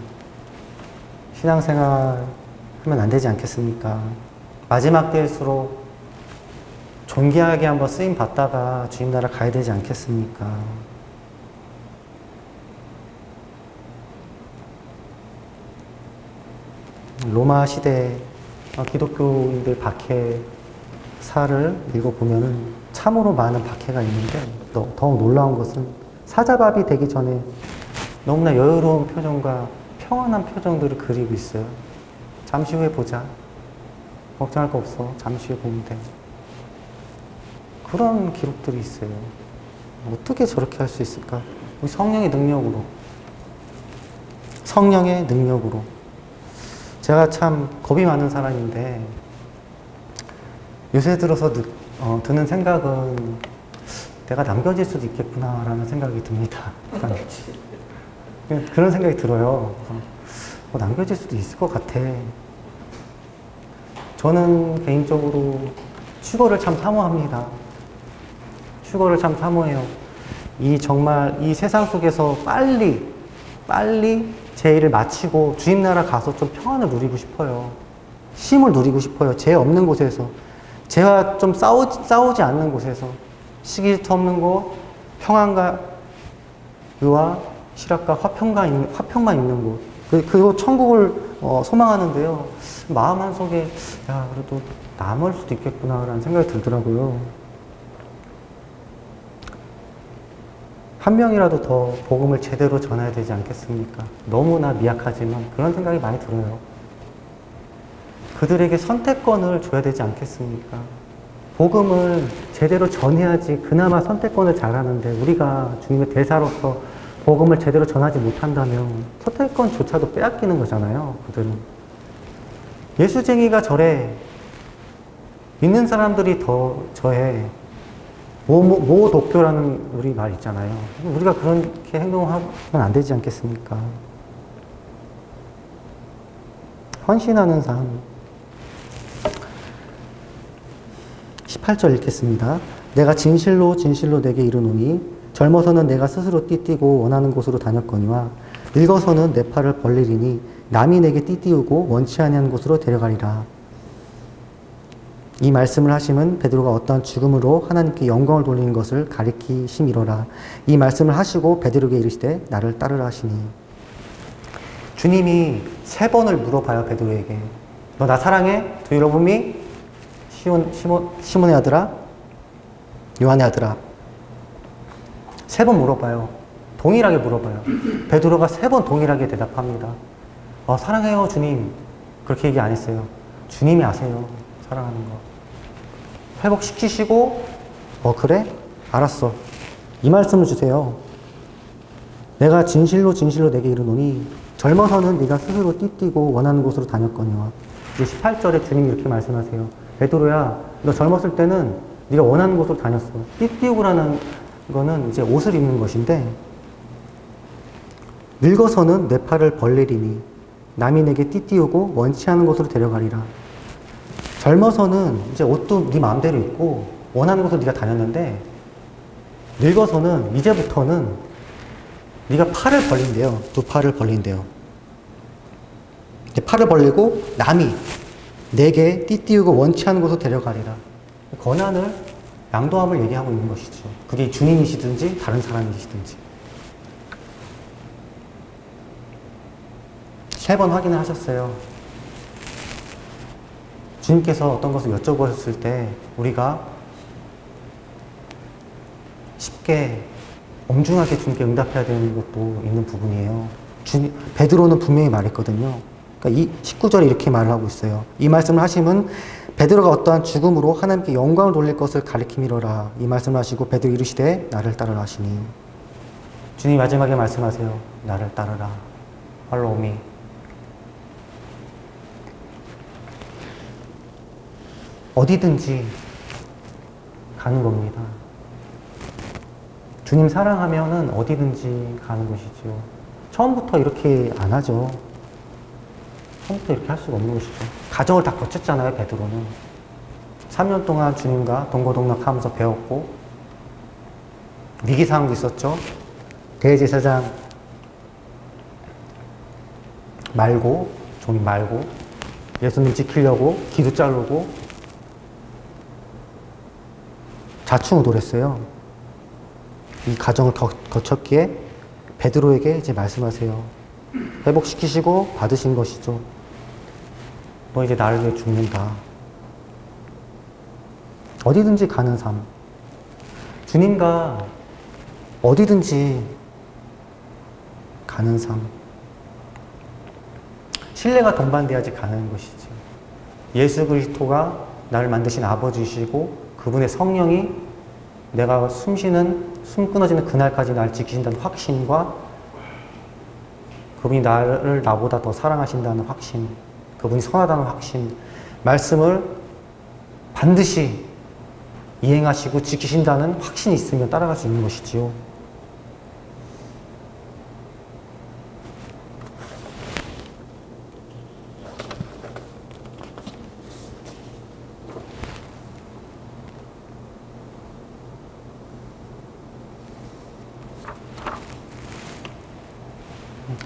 신앙생활 하면 안 되지 않겠습니까? 마지막 때일수록 존귀하게 한번 쓰임 받다가 주님 나라 가야 되지 않겠습니까? 로마 시대 기독교인들 박해사를 읽어보면은 참으로 많은 박해가 있는데 더욱 놀라운 것은 사자밥이 되기 전에 너무나 여유로운 표정과 평안한 표정들을 그리고 있어요. 잠시 후에 보자. 걱정할 거 없어. 잠시 후에 보면 돼. 그런 기록들이 있어요. 어떻게 저렇게 할 수 있을까? 성령의 능력으로. 성령의 능력으로. 제가 참 겁이 많은 사람인데 요새 들어서 드는 생각은 내가 남겨질 수도 있겠구나라는 생각이 듭니다. 그런 생각이 들어요. 남겨질 수도 있을 것 같아. 저는 개인적으로 휴거를 참 사모합니다. 휴거를 참 사모해요. 정말 이 세상 속에서 빨리 제 일을 마치고 주님 나라 가서 좀 평안을 누리고 싶어요. 쉼을 누리고 싶어요. 죄 없는 곳에서. 죄와 좀 싸우지 않는 곳에서. 시기질투 없는 곳, 평안과 의와 실학과 화평만 있는 곳. 그리고 천국을 소망하는데요. 마음 한속에 그래도 남을 수도 있겠구나라는 생각이 들더라고요. 한 명이라도 더 복음을 제대로 전해야 되지 않겠습니까? 너무나 미약하지만 그런 생각이 많이 들어요. 그들에게 선택권을 줘야 되지 않겠습니까? 복음을 제대로 전해야지 그나마 선택권을 잘하는데 우리가 주님의 대사로서 복음을 제대로 전하지 못한다면 선택권조차도 빼앗기는 거잖아요. 그들은. 예수쟁이가 저래. 믿는 사람들이 더 저해. 모독교라는 우리 말 있잖아요. 우리가 그렇게 행동하면 안 되지 않겠습니까? 헌신하는 삶. 18절 읽겠습니다. 내가 진실로 내게 이르노니 젊어서는 내가 스스로 띠띠고 원하는 곳으로 다녔거니와 늙어서는 내 팔을 벌리리니 남이 내게 띠띠우고 원치 아니한 곳으로 데려가리라. 이 말씀을 하심은 베드로가 어떠한 죽음으로 하나님께 영광을 돌리는 것을 가리키심이로라. 이 말씀을 하시고 베드로에게 이르시되 나를 따르라 하시니. 주님이 3번을 물어봐요. 베드로에게. 너 나 사랑해? Do you love me? 시몬의 아들아? 요한의 아들아? 3번 물어봐요. 동일하게 물어봐요. 베드로가 3번 동일하게 대답합니다. 사랑해요 주님. 그렇게 얘기 안 했어요. 주님이 아세요. 사랑하는 거. 회복시키시고 그래? 알았어. 이 말씀을 주세요. 내가 진실로 내게 이르노니 젊어서는 네가 스스로 띠띠고 원하는 곳으로 다녔거니와. 이제 18절에 주님이 이렇게 말씀하세요. 베드로야, 너 젊었을 때는 네가 원하는 곳으로 다녔어. 띠띠우고라는 거는 이제 옷을 입는 것인데 늙어서는 내 팔을 벌리리니 남이 내게 띠띠우고 원치 않은 곳으로 데려가리라. 젊어서는 이제 옷도 네 마음대로 입고 원하는 곳으로 네가 다녔는데 늙어서는 이제부터는 네가 팔을 벌린대요. 2팔을 벌린대요. 팔을 벌리고 남이 내게 띠띠우고 원치 않은 곳으로 데려가리라. 권한을 양도함을 얘기하고 있는 것이죠. 그게 주님이시든지 다른 사람이시든지. 3번 확인을 하셨어요. 주님께서 어떤 것을 여쭤보셨을 때 우리가 쉽게 엄중하게 주님께 응답해야 되는 것도 있는 부분이에요. 베드로는 분명히 말했거든요. 그러니까 이 19절에 이렇게 말을 하고 있어요. 이 말씀을 하심은 베드로가 어떠한 죽음으로 하나님께 영광을 돌릴 것을 가리킴이로라. 이 말씀을 하시고 베드로 이르시되 나를 따르라 하시니. 주님이 마지막에 말씀하세요. 나를 따르라. Follow me. 어디든지 가는 겁니다. 주님 사랑하면은 어디든지 가는 것이죠. 처음부터 이렇게 안 하죠. 처음부터 이렇게 할 수가 없는 것이죠. 가정을 다 거쳤잖아요, 베드로는. 3년 동안 주님과 동고동락하면서 배웠고 위기 상황도 있었죠. 대제사장 말고, 종이 말고, 예수님 지키려고 기도 자르고 자충우돌했어요. 이 과정을 거쳤기에 베드로에게 이제 말씀하세요. 회복시키시고 받으신 것이죠. 너 이제 나를 위해 죽는다. 어디든지 가는 삶. 주님과 어디든지 가는 삶. 신뢰가 동반돼야지 가는 것이지. 예수 그리스도가 나를 만드신 아버지시고 그분의 성령이 내가 숨 끊어지는 그날까지 나를 지키신다는 확신과 그분이 나를 나보다 더 사랑하신다는 확신, 그분이 선하다는 확신, 말씀을 반드시 이행하시고 지키신다는 확신이 있으면 따라갈 수 있는 것이지요.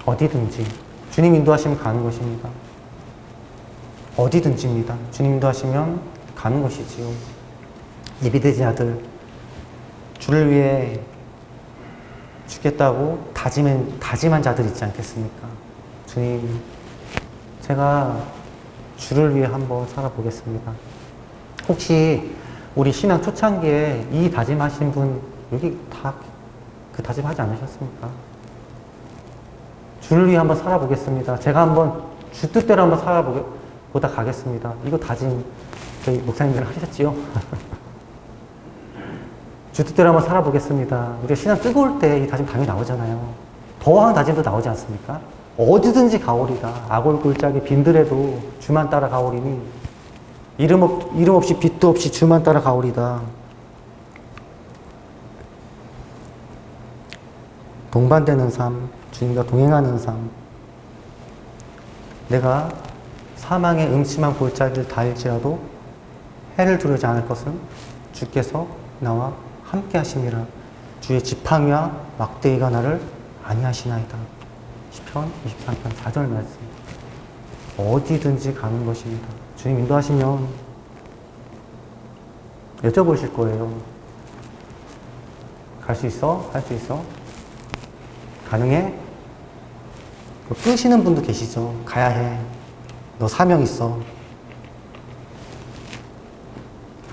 어디든지 주님 인도하시면 가는 것입니다. 어디든지입니다. 주님 인도하시면 가는 것이지요. 예비되지 아들 주를 위해 죽겠다고 다짐한 자들 있지 않겠습니까? 주님, 제가 주를 위해 한번 살아보겠습니다. 혹시 우리 신앙 초창기에 이 다짐하신 분 여기 다 그 다짐하지 않으셨습니까? 주를 위해 한번 살아보겠습니다. 제가 한번 주 뜻대로 한번 살아보다 가겠습니다. 이거 다짐 저희 목사님들 하셨지요? 주 뜻대로 한번 살아보겠습니다. 우리가 신앙 뜨거울 때 이 다짐 당연히 나오잖아요. 더한 다짐도 나오지 않습니까? 어디든지 가오리다. 아골골짜기 빈들에도 주만 따라 가오리니 이름 없이 빛도 없이 주만 따라 가오리다. 동반되는 삶, 주님과 동행하는 삶. 내가 사망의 음침한 골짜기를 닿을지라도 해를 두려지 않을 것은 주께서 나와 함께 하심이라. 주의 지팡이와 막대기가 나를 안위하시나이다. 시편 23편 4절 말씀. 어디든지 가는 것입니다. 주님 인도하시면 여쭤보실 거예요. 갈 수 있어? 할 수 있어? 가능해? 끄시는 분도 계시죠. 가야 해. 너 사명 있어.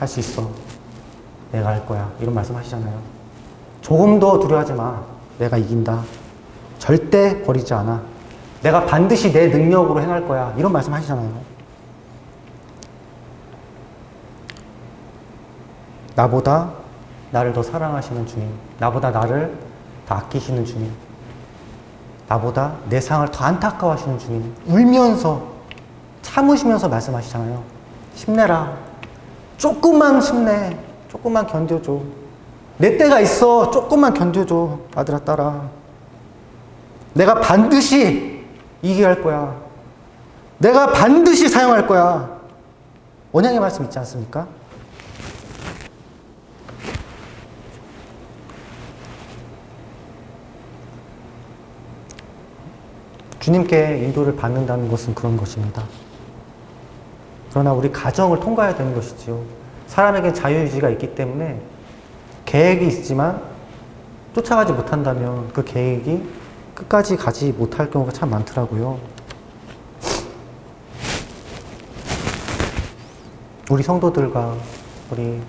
할 수 있어. 내가 할 거야. 이런 말씀 하시잖아요. 조금 더 두려워하지 마. 내가 이긴다. 절대 버리지 않아. 내가 반드시 내 능력으로 행할 거야. 이런 말씀 하시잖아요. 나보다 나를 더 사랑하시는 주님. 나보다 나를 더 아끼시는 주님. 나보다 내 상을 더 안타까워하시는 주님. 울면서 참으시면서 말씀하시잖아요. 힘내라. 조금만 힘내. 조금만 견뎌줘. 내 때가 있어. 조금만 견뎌줘. 아들아, 딸아. 내가 반드시 이기게 할 거야. 내가 반드시 사용할 거야. 원양의 말씀 있지 않습니까? 주님께 인도를 받는다는 것은 그런 것입니다. 그러나 우리 가정을 통과해야 되는 것이지요. 사람에게 자유의지가 있기 때문에 계획이 있지만 쫓아가지 못한다면 그 계획이 끝까지 가지 못할 경우가 참 많더라고요. 우리 성도들과 우리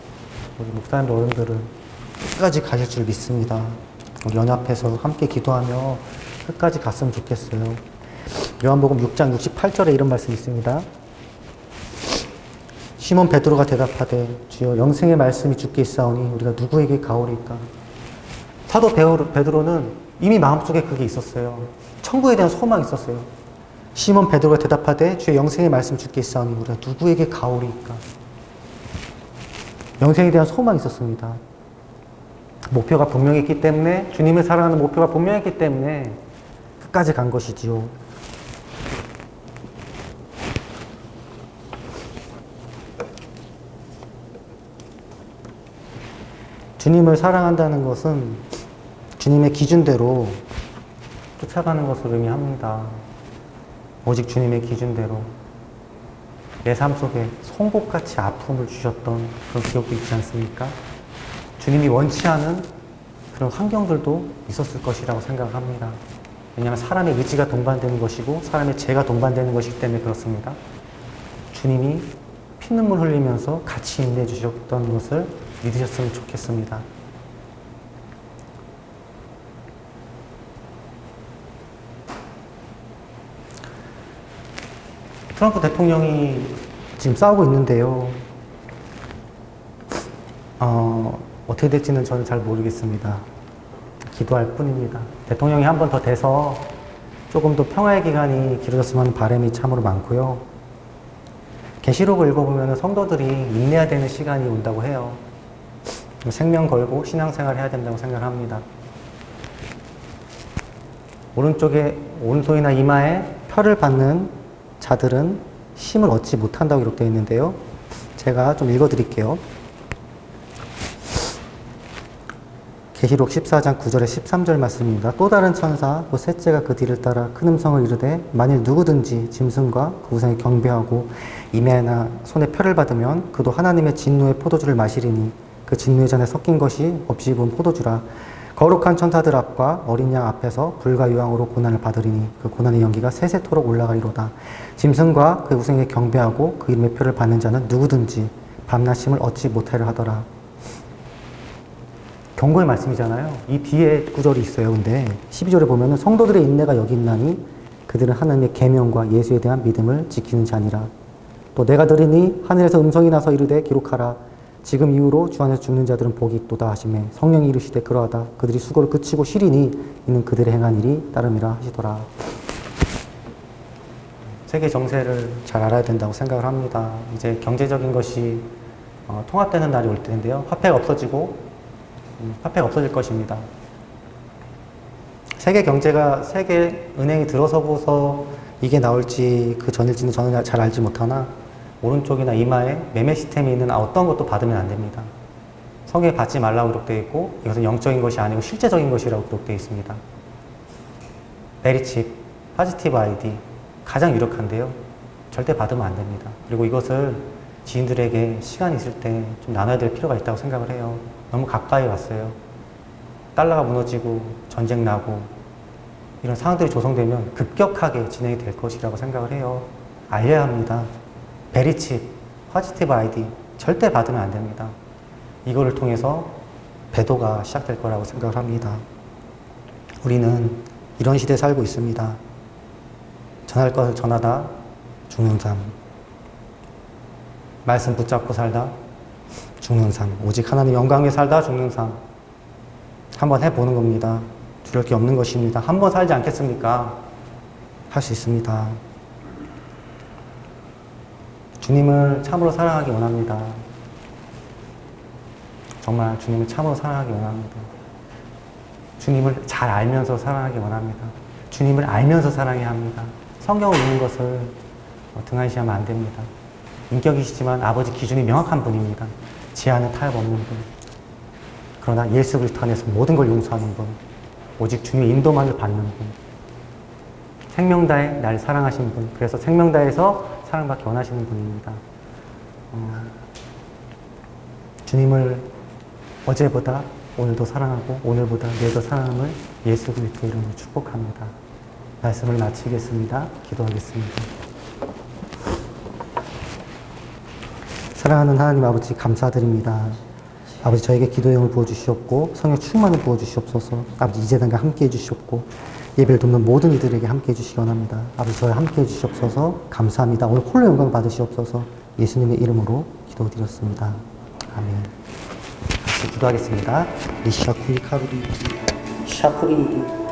목사님 어른들은 끝까지 가실 줄 믿습니다. 우리 연합해서 함께 기도하며 끝까지 갔으면 좋겠어요. 요한복음 6장 68절에 이런 말씀이 있습니다. 시몬 베드로가 대답하되 주여 영생의 말씀이 주께 있사오니 우리가 누구에게 가오리까? 사도 베드로는 이미 마음속에 그게 있었어요. 천국에 대한 소망이 있었어요. 시몬 베드로가 대답하되 주여 영생의 말씀이 주께 있사오니 우리가 누구에게 가오리까? 영생에 대한 소망이 있었습니다. 목표가 분명했기 때문에, 주님을 사랑하는 목표가 분명했기 때문에 끝까지 간 것이지요. 주님을 사랑한다는 것은 주님의 기준대로 쫓아가는 것을 의미합니다. 오직 주님의 기준대로 내 삶 속에 송곳같이 아픔을 주셨던 그런 기억도 있지 않습니까? 주님이 원치 않은 그런 환경들도 있었을 것이라고 생각을 합니다. 왜냐하면 사람의 의지가 동반되는 것이고 사람의 죄가 동반되는 것이기 때문에 그렇습니다. 주님이 피눈물 흘리면서 같이 인내해 주셨던 것을 믿으셨으면 좋겠습니다. 트럼프 대통령이 지금 싸우고 있는데요. 어떻게 될지는 저는 잘 모르겠습니다. 기도할 뿐입니다. 대통령이 한 번 더 돼서 조금 더 평화의 기간이 길어졌으면 하는 바람이 참으로 많고요. 계시록을 읽어보면 성도들이 인내해야 되는 시간이 온다고 해요. 생명 걸고 신앙생활 해야 된다고 생각을 합니다. 오른손이나 이마에 표를 받는 자들은 쉼을 얻지 못한다고 기록되어 있는데요. 제가 좀 읽어드릴게요. 계시록 14장 9절에 13절 말씀입니다. 또 다른 천사 또 셋째가 그 뒤를 따라 큰 음성을 이르되 만일 누구든지 짐승과 그 우상에 경배하고 이마나 손에 표를 받으면 그도 하나님의 진노의 포도주를 마시리니 그 진노의 잔에 섞인 것이 없이 부은 포도주라. 거룩한 천사들 앞과 어린 양 앞에서 불과 유황으로 고난을 받으리니 그 고난의 연기가 세세토록 올라가리로다. 짐승과 그 우상에 경배하고 그 이름의 표를 받는 자는 누구든지 밤낮 쉼을 얻지 못하리라 하더라. 경고의 말씀이잖아요. 이 뒤에 구절이 있어요. 근데 12절에 보면은 성도들의 인내가 여기 있나니 그들은 하나님의 계명과 예수에 대한 믿음을 지키는 자니라. 또 내가 들으니 하늘에서 음성이 나서 이르되 기록하라. 지금 이후로 주 안에서 죽는 자들은 복이 있도다 하시매 성령이 이르시되 그러하다. 그들이 수고를 그치고 쉬리니 이는 그들의 행한 일이 따름이라 하시더라. 세계 정세를 잘 알아야 된다고 생각을 합니다. 이제 경제적인 것이 통합되는 날이 올 텐데요. 화폐가 없어질 것입니다. 세계 경제가 세계 은행이 들어서고서 이게 나올지 그 전일지는 저는 잘 알지 못하나 오른쪽이나 이마에 매매 시스템이 있는 어떤 것도 받으면 안 됩니다. 성경에 받지 말라고 기록되어 있고 이것은 영적인 것이 아니고 실제적인 것이라고 기록되어 있습니다. 베리칩, 파지티브 아이디 가장 유력한데요. 절대 받으면 안 됩니다. 그리고 이것을 지인들에게 시간이 있을 때 좀 나눠야 될 필요가 있다고 생각을 해요. 너무 가까이 왔어요. 달러가 무너지고 전쟁 나고 이런 상황들이 조성되면 급격하게 진행이 될 것이라고 생각을 해요. 알려야 합니다. 베리칩, 파지티브 아이디 절대 받으면 안 됩니다. 이거를 통해서 배도가 시작될 거라고 생각을 합니다. 우리는 이런 시대에 살고 있습니다. 전할 것을 전하다 죽는 삶, 말씀 붙잡고 살다 죽는 삶, 오직 하나님 영광 위에 살다 죽는 삶. 한번 해보는 겁니다. 두려울 게 없는 것입니다. 한번 살지 않겠습니까? 할 수 있습니다. 주님을 참으로 사랑하기 원합니다. 정말 주님을 참으로 사랑하기 원합니다. 주님을 잘 알면서 사랑하기 원합니다. 주님을 알면서 사랑해야 합니다. 성경을 읽는 것을 등한시하면 안 됩니다. 인격이시지만 아버지 기준이 명확한 분입니다. 지하는 타협 없는 분. 그러나 예수 그리스도 안에서 모든 걸 용서하는 분. 오직 주님의 인도만을 받는 분. 생명다해 날 사랑하신 분. 그래서 생명다해서 사랑받기 원하시는 분입니다. 주님을 어제보다 오늘도 사랑하고 오늘보다 내일도 사랑함을 예수 그리스도 이름으로 축복합니다. 말씀을 마치겠습니다. 기도하겠습니다. 사랑하는 하나님 아버지 감사드립니다. 아버지 저에게 기도의 영을 부어주시옵고 성령 충만을 부어주시옵소서. 아버지 이 재단과 함께 해주시옵고 예배를 돕는 모든 이들에게 함께 해주시기 원합니다. 아버지 저와 함께 해주시옵소서. 감사합니다. 오늘 홀로 영광 받으시옵소서. 예수님의 이름으로 기도드렸습니다. 아멘. 같이 기도하겠습니다. 리샤쿠리 카루리 샤쿠리